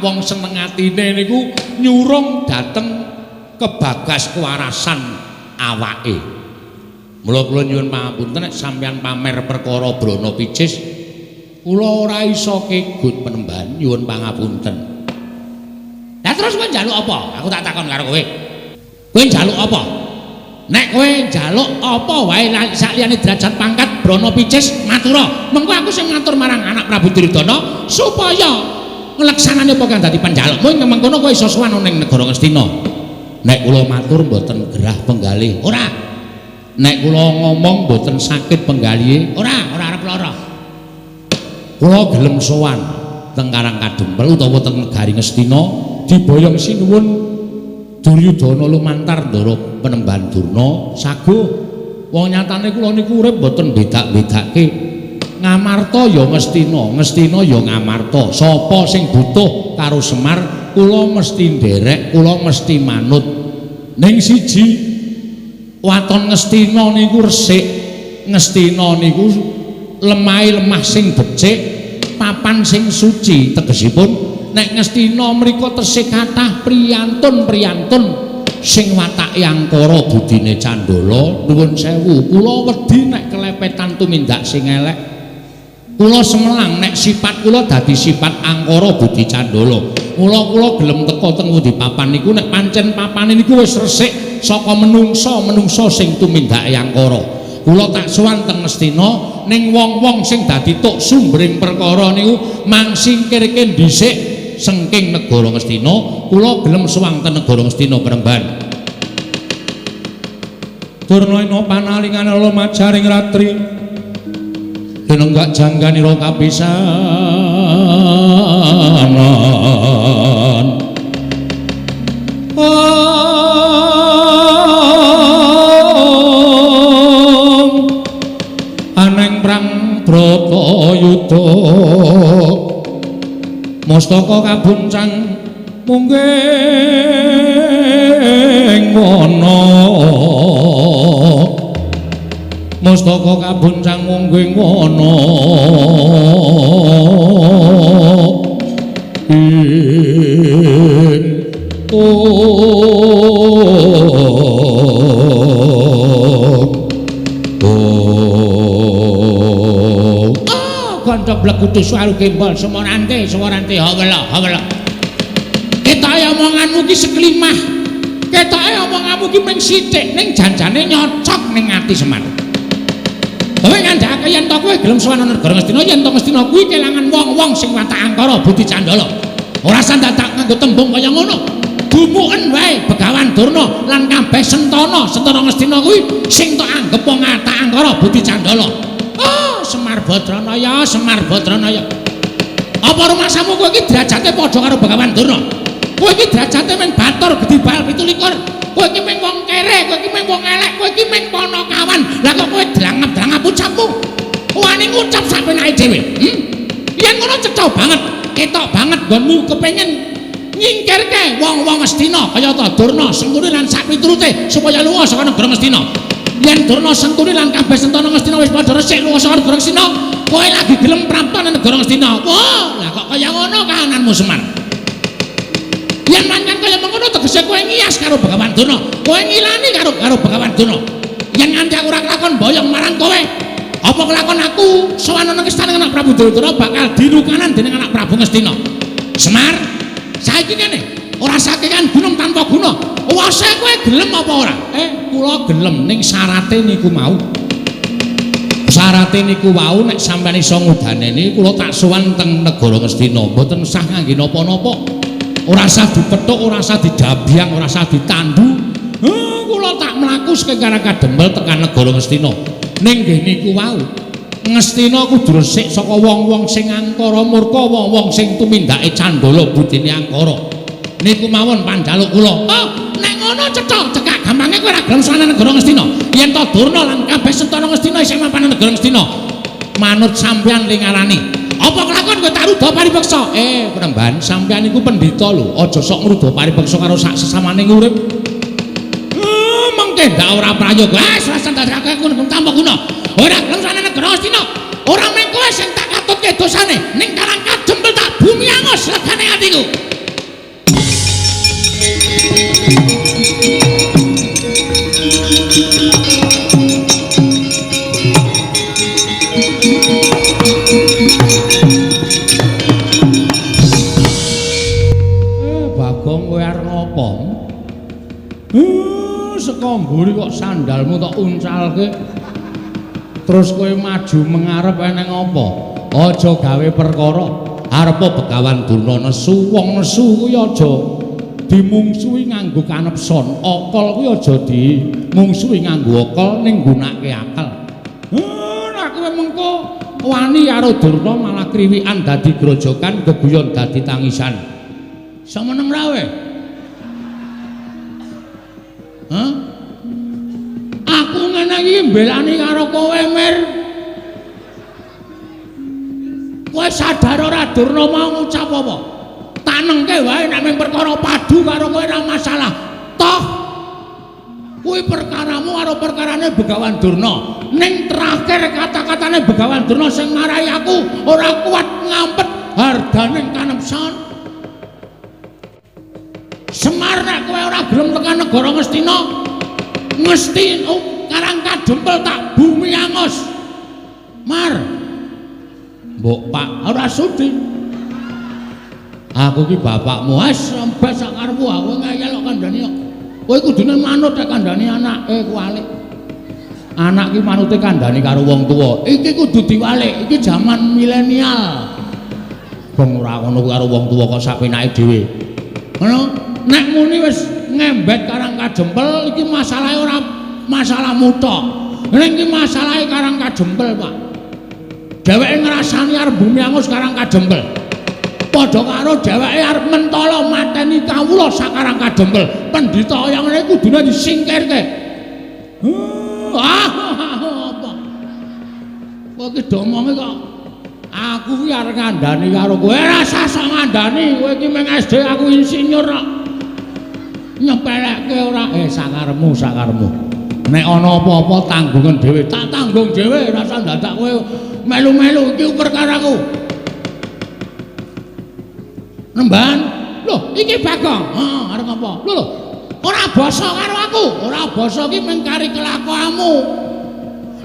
wong seneng atine niku nyurung dateng kebagas kewarasan awake. Mula kula nyuwun pangapunten nek sampeyan pamer perkara brana picis, kula ora iso kegut penemban, nyuwun pangapunten. Lah terus kowe njaluk apa? Aku tak takon karo kowe. Kowe njaluk apa? Nek kowe njaluk apa wae sakliyane derajat pangkat brana picis matura. Mengko aku sing matur marang anak Prabu Duryudana supaya ngleksanane apa kang dadi panjalukmu ing mengkono kowe iso sowan ning negara Ngastina. Nek kula matur mboten gerah penggalih. Ora. Nek kula ngomong mboten sakit penggalihe. Ora arep lara. Kula gelem sowan teng Karangkadempel utawa teng negari Ngastina diboyong sinuwun Duryudana lumantar ndara Penemban Durna saguh. Wong nyatane kula niku urip mboten bedak-bedake. Ngamarta ya Ngastina, Ngastina ya ngamarta. Sapa sing butuh karo Semar, kula mesti nderek, kula mesti manut. Ning siji waton Ngastina niku resik, Ngastina niku lemah sing becik, papan sing suci tegesipun. Nek Ngastina mriku tesih kathah priyantun-priyantun sing watake angkara budine Candala. Nuwun sewu, kula wedi nek kelepetan tumindak sing elek. Kula semelang nek sifat kula dadi sifat angkara budi Candala. Mula kula gelem teka teng pundi papan niku nek pancen papane niku wis resik saka menungsa sing tumindake angkara. Kula tak sowan teng Ngastina ning wong-wong sing dadi tuk sumbering perkara niku mangsingkirke dhisik sengking negara Ngastina, kula gelem sowan teng negara Ngastina Penemban. Durna panalingane lumajaring ratri denenggak jangganira kapisanan. Aneng prang Bratayuda mustaka kabuncang mungging wana, mustaka kabuncang mungging wana kandha blekutu suaru kembal semorante hawala ketoke omonganmu ki seklimah, ketoke omonganmu ki mung sithik ning janjane nyocok ning ati Semar. Kowe ngandhake yen to kowe gelem sowan negara Ngastina, yen to Ngastina kuwi kelangan wong-wong sing watak angkara budi Candala. Ora san dadak nganggo tembung kaya ngono. dumuken wae Begawan Durna lan kabeh Sentana Ngastina kuwi sing tok anggep wong atak angkara Budi Candala. Oh, Semar Badranaya, Semar Badranaya. Apa rumasamu kowe iki derajate padha karo Begawan Durna? Kowe iki derajate men batur gedhi bal 17. Kowe iki men wong kere, kowe iki men wong elek, kowe iki men ponokawan. Lah kok kowe drangep-drangep ucapmu? Wani ngucap sapenake dhewe. Yen ngono cetha banget, ketok banget nggonmu kepengin nyingkirke wong-wong Ngastina kaya ta Durna, Sentuni lan sapiturute supaya lunga saka negara Ngastina. Yen Durna, Sentuni lan kabeh Sentana Ngastina wis padha resik lunga saka negara Ngastina, kowe lagi gelem prapta nang negara Ngastina. Wah, lah kok kaya ngono kahananmu Semar. Yen pancen kaya mengkono tegese kowe ngiyas karo Begawan Durna, kowe ngilani karo Begawan Durna. Yen nganti aku ora kelakon boyong marang kowe, apa kelakon aku sowan nang istana anak Prabu Duryudana bakal dilukanan dening anak Prabu Ngastina. Semar, saiki ngene, ora sakekan gunung tanpa guna. Wase kowe gelem apa ora? Kula gelem ning syarate niku mau. Syarate niku wau nek sampeyan iso ngudaneni kula tak sowan teng negara Ngastina, mboten usah ngangge napa-napa. Ora usah dipethuk, ora usah didabyang, ora usah ditandu. Kula tak mlaku sekara kadempel tekan negara Ngastina. Ning nggih niku wau Ngastina kudu resik saka wong-wong sing angkara murka, wong-wong sing tumindake Candala budine angkara. Niku mawon pandhaluk kula. Oh, nek ngono cetha cekak gampange kowe ora gelem sowan negara Ngastina. Yen to Durna lan kabeh Sentana Ngastina isih mapan negara Ngastina. Manut sampeyan lingarani. Apa kelakon kowe tak ruda paripeksa? Penemban sampeyan iku pendhita lho, aja sok ngruda paripeksa karo sak sesamaning urip. Mengke ndak ora prayoga. Wis sandhasake kono tanpa guna. Ora gelem sowan negara Ngastina. Ora mung kowe sing tak katutke dosane, ning Karang Kajempel tak bumi angus legane atiku. Bagong kowe arep ngopo? Saka mburi kok sandalmu tok uncalke. Terus kowe maju mengarep eneng apa? Aja gawe perkara arepa Begawan Durna nesu, wong nesu kuwi aja dimungsuhi nganggo kanepson. Akal kuwi aja dimungsuhi nganggo akal ning nggunakake akal. Nek kowe mengko wani karo Durna malah kriwikan dadi grojokan, geguyon dadi tangisan. Semeneng ra we? Aku ngene iki mbelani karo kowe, Mir. Kowe sadar ora Durna mau ngucap apa? Tak nengke wae nek mung perkara padu karo kowe ora masalah. Toh kuwi perkaramu karo perkarane Begawan Durna. Ning terakhir kata-katane Begawan Durna sing marai aku ora kuat ngampet hardaning kanepsan. Semar nek kowe ora gelem tekan negara Ngastina, mesti Karang Kajempel tak bumi angus. Mar. Mbok Pak, ora sudi. Aku ki bapakmu, wis sampe sak karepmu aku ngayal kok kandhani kok. Kowe kudune manut nek kandhani anake kuwalik. Anak ki manute kandhani karo wong tuwa. Iki kudu diwalik, iki jaman milenial. Bong ora ngono karo wong tuwa kok sapenake dhewe. Ngono, nek muni wis ngembet Karang Kajempel iki masalahe ora masalahmu tok. Ning iki masalahe Karang Kajempel, Pak. Dheweke ngrasani arep bumi angus Karang Kajempel. Padha karo dheweke arep mentala mateni kawula sak Karang Kajempel. Pendhita kaya ngene kudune disingkirke. Apa? Kowe iki domonge kok aku ki arep ngandani karo kowe. Ora sasa ngandani, kowe iki mung SD aku insinyur kok. Nyepelekke ora sakaremu. Nek ana apa-apa tanggungan dhewe, tak tanggung dhewe, ora usah dadak kowe melu-melu iki perkaraku. Nemban, lho iki Bagong. Arep apa? Lho, ora basa karo aku. Ora basa iki mung kari kelakuanmu.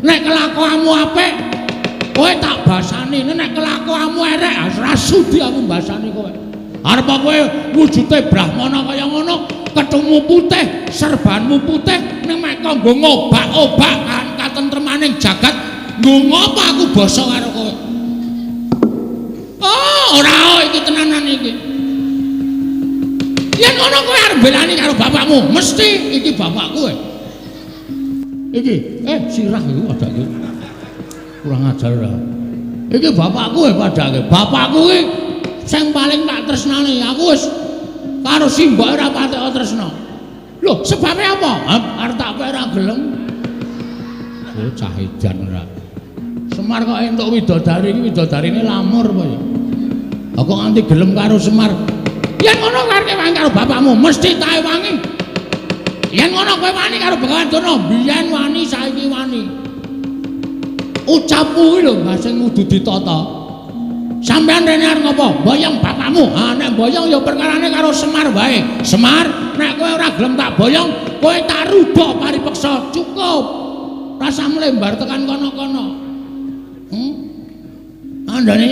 Nek kelakuanmu apik, kowe tak basani. Nek kelakuanmu elek, ora sudi aku basani kowe. Arep kowe wujude Brahmana kaya ngono, ketemu putih, serbanmu putih, ning mek kanggo ngobak-obak kan katentremaning jagat, nggo apa aku basa karo kowe? Ora iki tenanan iki. Yen ngono kowe arep belani karo bapakmu, mesti iki bapakku. Iki, sirah iku padake. Kurang ajar ora. Iki bapakku padake. Bapakku iki sing paling tak tresnani. Aku wis karo simbok ora patek tresna. Lho, sebabe apa? Arep tak ora gelem. Cah edan ora. Semar kok entuk widodari iki widodarine lamur apa ya? Kok nganti gelem karo Semar. Yen ngono karep wangi karo bapakmu, mesti tak wangi. Yen ngono kowe wani karo Begawan Durna, biyen wani saiki wani. Ucapmu kuwi lho, sing kudu ditata. Sampeyan rene arep ngopo? Boyong bapakmu. Ha nek boyong ya perkarane karo Semar wae. Semar, nek kowe ora gelem tak boyong, kowe tak rubok paripeksa. Cukup. Rasa mlembar tekan kono-kono. Andane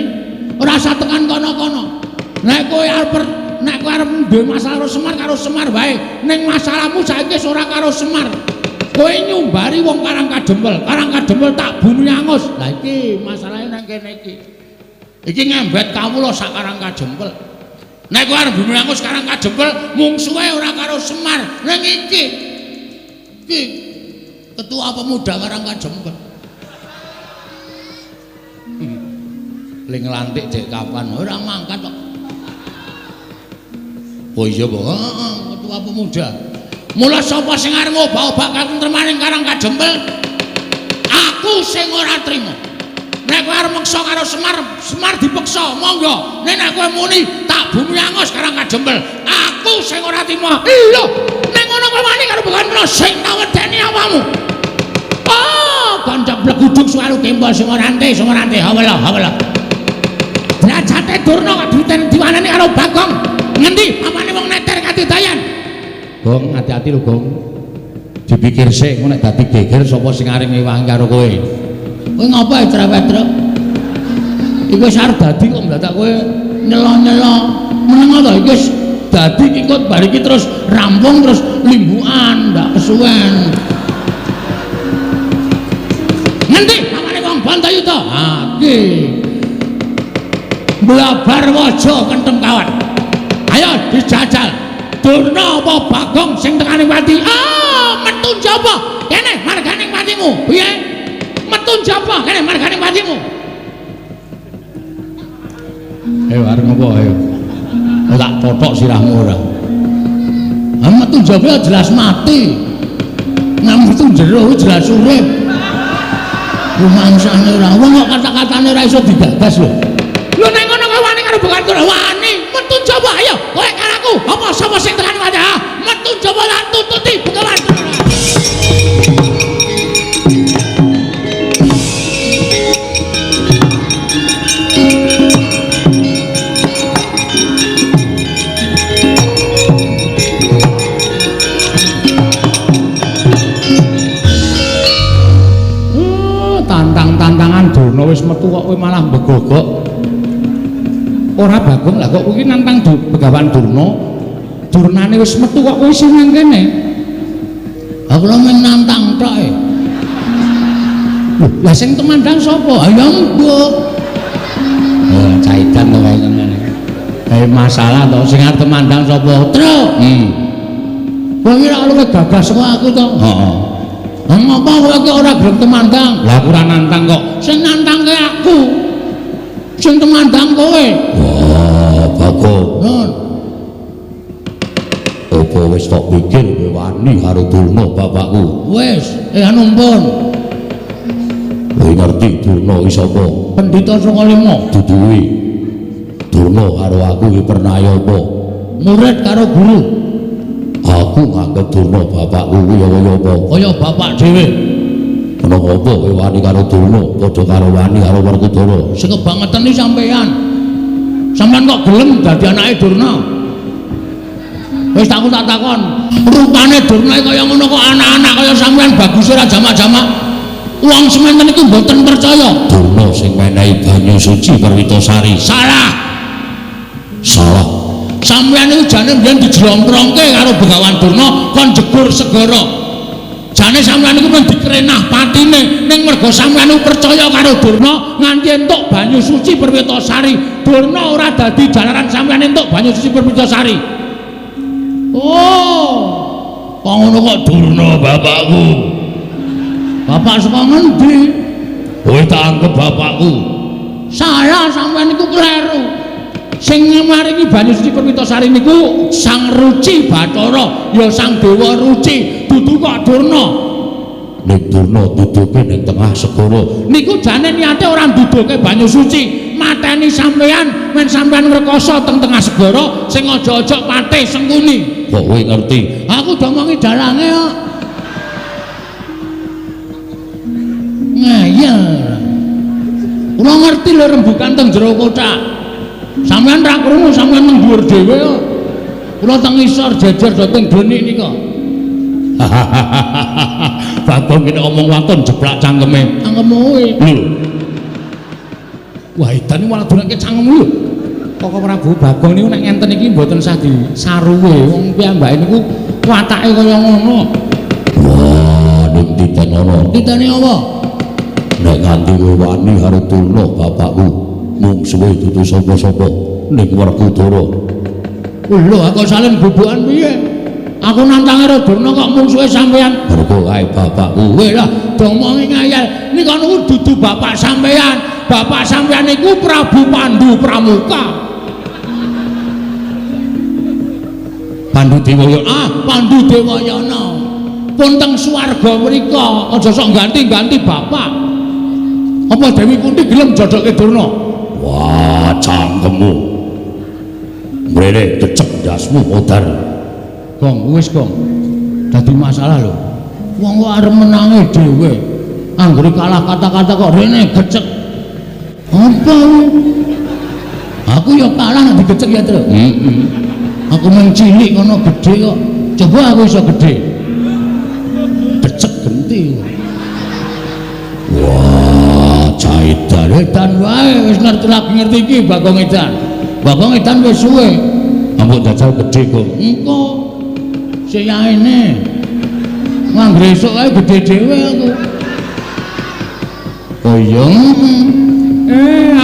ora usah tekan kono-kono. Nek kowe arep duwe masalah karo Semar wae. Ning masalahmu saiki ora karo Semar. Kowe nyumbari wong Karang Kadempel tak bumi angus. Lah iki masalahe nang kene iki. Iki ngembet kawula sak Karang Kadempel. Nek kowe arep bumi angus Karang Kadempel mungsuhe ora karo Semar. Ning iki ketua pemuda Karang Kadempel. Ling lantik dek kapan ora mangkat kok. Oh iya po, ketua pemuda. Mula sapa sing arep ngobah-obah katentremaning Karang Kadempel? Aku sing ora trima. Nek kowe arep meksa karo Semar dipeksa, monggo. Nek kowe muni tak bumi angus Karang Kadempel, aku sing ora trima. Lho, nek ngono kowe wani karo Begawan sing tak wedeni apamu? Oh, kanca bleguduk suara kembal sing ora ante, hawala. Derajate Durna kok diwaneni karo Bagong. Ngendi apane wong neter katidayan? Gong, hati-hati lho, Gong. Dipikir sik, nek dadi geger sapa sing arep ngewangi karo kowe. Kowe ngopo cerewet-trek? Iku wis arep dadi kok ndadak kowe nyelo-nyelo. Meneng to iki wis dadi kikut bar iki terus rampung terus limbukan, ndak kesuwen. Ngendi apane wong Bantayuda? Ha, iki. Blabar waja kentem kawan. Ayo dijajal. Durna apa Bagong sing tekane pati? Metu njaba. Kene marganing patimu. Piye? Metu njaba kene marganing patimu. Ayo arep ngopo ayo. Tak totok sirahmu ora. Metu njaba jelas mati. Nang metu jero jelas urip. Rumangsane ora. Wong kok kata-katane ora iso digagas lho. Lho nek ngono kowe wani karo Begawan Durna, wani metu njaba ayo. Kowe karaku apa sapa sing tekani wae? Metu njaba lan tututi Begawan Durna. Tantang-tantangan Durna wis metu kok kowe malah mbegogok. Ora Bagong lah kok kowe nantang Begawan Durna. Durnane wis metu kok kowe sing nang kene. Aku lho mung nantang tok e. Lah sing temandang sapa? Ya mbok. Oh, caitan to kaya ngene. Masalah to sing arep temandang sapa? Truk. Kowe ora oleh gagas kok aku to. Heeh. Ngapa kowe iki ora gelem temandang? Lah aku ora nantang kok. Sing nantangke aku. Sing temandang kowe. Wah, Bagong. Apa wis tak pikir kowe wani karo Durna bapakku? Wis, anumpun. Kowe ngerti Durna iki sapa? Pendhita saka lima. Duduwi. Durna karo aku iki pernaya apa? Murid karo guru. Aku nganggep Durna bapakku kuwi kaya apa? Kaya bapak dhewe. Ana apa kowe wani karo Durna padha karo wani karo Werkudara? Sing kebangetan iki sampean. Sampeyan kok gelem dadi anake Durna? Wis tak takon, rupane Durna kaya ngono kok anak-anak kaya sampean bagus ora jamak-jamak. Wong sementen iku mboten percaya. Durna sing menehi banyu suci Perwitasari. Salah. Sampeyan iku jane mbiyen dijlomprongke karo Begawan Durna kon jegur segara. Jane sampeyan iku men dikrenah patine ning mergo sampeyan percaya karo Durna nganti entuk banyu suci Perwitasari. Durna ora dadi jalaran sampeyan entuk banyu suci Perwitasari. Oh, kok ngono kok Durna bapakku. Bapak saka ngendi? Kowe tak anggap bapakku. Saya sampean niku kleru. Sing maringi Banyusuci Perwitasari niku Sang Ruci Bathara, ya Sang Dewa Ruci, dudu kok Durna. Nek Durna duduke ning tengah segara. Niku jane niate ora duduke Banyusuci, mateni sampean, men sampean ngrekoso teng tengah segara sing aja-aja patih sengkuni. Kok kowe ngerti? Aku domongi dalange kok. Ngeyel. Kula ngerti lho rembugan teng jero kotak. Sampeyan ra krungu, sampeyan nang dhuwur dhewe kok. Kula teng isor jejer do teng dhenik nika. Bagong iki omong waton jeblak cangkeme. Cangkemmu kowe. Lho. Wah, edan iki malah dolake cangkemmu lho. Kok Prabu Bagong niku nek ngenten iki mboten sah disaruwe. Wong piyambake niku watake kaya ngono. Wah, ning titen ana. Titene apa? Nek nganti kowe wani karo Durna bapakku, mung suwe dudu sapa-sapa ning Werkudara. Lho, aku salin bubukan piye? Aku nantangi karo Durna kok mung suwe sampean. Mergo kae bapakku. Kowe lah domongi ngayal. Nika niku dudu bapak sampean. Bapak sampean niku Prabu Pandu Pramuka. Pandu Dewayana, Pandu Dewayana. Pun teng swarga mrika, aja sok ganti-ganti bapak. Apa Dewi Kunti gelem jodoke Durna? Wah, cangkemmu. Mrene cecek ndasmu modar. Gong, wis Gong. Dadi masalah lho. Wong kok arep menangi dhewe. Anggere kalah kata-kata kok rene gecek. Apa? Aku ya kalah nek digecek ya, Tru. Aku mung cilik ngono gedhe kok. Coba aku iso gedhe. Becek genti. Wah, edan wae wis ngerti iki Bagong Edan. Bagong Edan wis suwe. Ampun dajal gedhe, Gong. Engko sik yaene. Manggre esuk ae gedhe dhewe aku. Oh iya.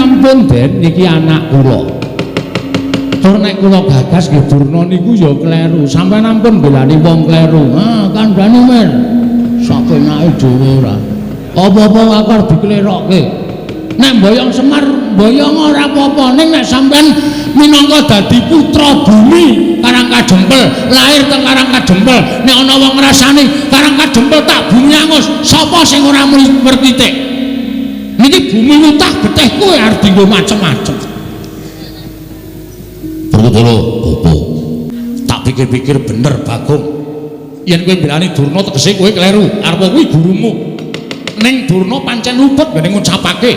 Ampun Den, niki anak kula. Tur nek kula gagas nggih Durna niku ya kleru. Sampeyan ampun belani wong kleru. Ha, kandhane men. Sapenake dhewe ora. Apa-apa akar diklerokke. Nek mboyong Semar, mboyong ora apa-apa. Ning nek sampeyan minangka dadi putra bumi Karangkadempel, lahir teng Karangkadempel, nek ana wong ngrasani Karangkadempel tak bumi angus, sapa sing ora mertitik? Niki bumi mutah getih kowe arep dienggo macem-macem. Perkutara apa? Tak pikir-pikir bener Bagong. Yen kowe mbelani Durna tegese kowe kleru. Arep kuwi gurumu. Ning Durna pancen luput ngene ngucapake.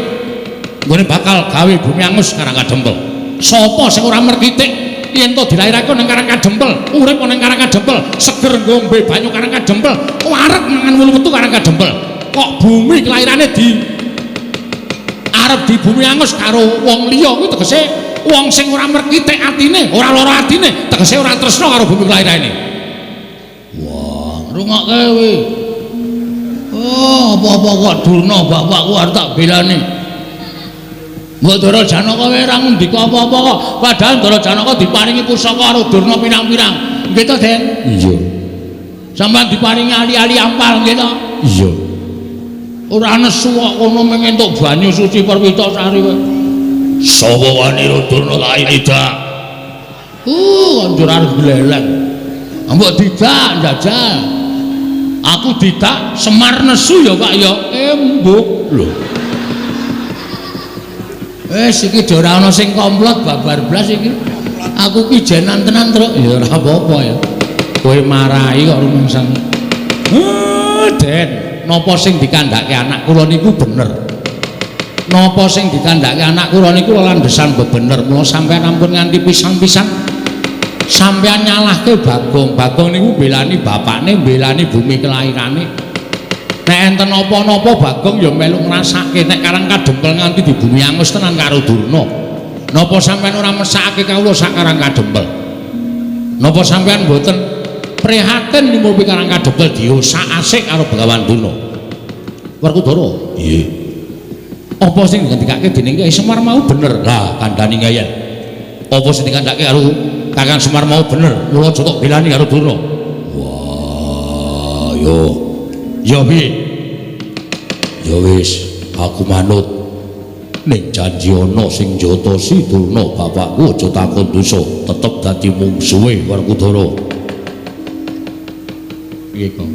Nggone bakal gawe bumi angus Karangkadempel. Sapa sing ora merkitik yen to dilairake nang Karangkadempel, urip nang Karangkadempel, seger ngombe banyu Karangkadempel, arep mangan wulu metu Karangkadempel. Kok bumi kelairane arep di bumi angus karo wong liya kuwi tegese wong sing ora merkitik atine, ora lara atine, tegese ora tresna karo bumi kelairane. Wah, ngrungokke kowe. Oh, apa-apa kok Durna bapakku arep tak belani. Mbok Dara Janaka wae ora ngendika apa-apa kok. Padahal Dara Janaka diparingi pusaka karo Durna pirang-pirang. Nggih to, Den? Iya. Sampeyan diparingi ali-ali ampal nggih to? Iya. Ora nesu kok kono mung entuk Banyusuci Perwitasari wae. Sapa wani Durna lair idak? Kanjur arep gleleng. Mbok didak njajal. Aku didak Semar nesu ya Pak ya. Embuk lho. Wis iki ora ana sing komplot babar blas iki. Aku ki jenan tenan truk ya ora apa-apa ya. Kowe marahi kok rumingsang. Den, napa sing dikandhake anak kula niku bener. Napa sing dikandhake anak kula niku landhesan bener. Mula sampeyan ampun nganti pisang-pisang. Sampeyan nyalahke Bagong. Bagong niku belani bapakne, belani bumi kelairane. Nek enten apa-napa Bagong ya melu ngrasake nek Karangkadempel nganti di bumi angus tenan karo Durna. Napa sampean ora mesake kawula sak Karangkadempel? Napa sampean mboten prihatin nimulpi Karangkadempel diosak asik karo Begawan Durna? Werkudara. Nggih. Apa sing dikandhakake dening Kyai Semar mau bener? Lah kandhani ngayal. Apa sing dikandhakake karo Kakang Semar mau bener, mula aja tok belani karo Durna. Wah, yo. Ya piye? Ya wis, aku manut. Ning janji ana sing Jatasi Durna bapakku aja takon dosa, tetep dadi mungsuhe Werkudara. Piye kok?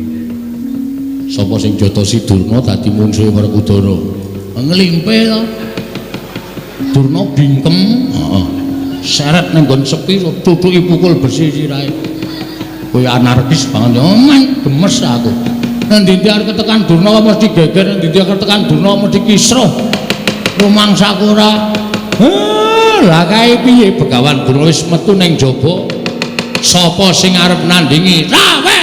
Sapa sing Jatasi Durna dadi mungsuhe Werkudara? Nglimpe to. Durna bingkem, heeh. Seret nang nggon sepi tutuki pukul besi sirahe. Kowe anarkis banget yo, men gemes aku. Nang ndi arep ketekan Durna mesti geger, nang ndi arep ketekan Durna mesti kisruh. Rumangsaku ora. Lah kae piye Begawan Durna wis metu ning jaba. Sapa sing arep nandingi? Rawe.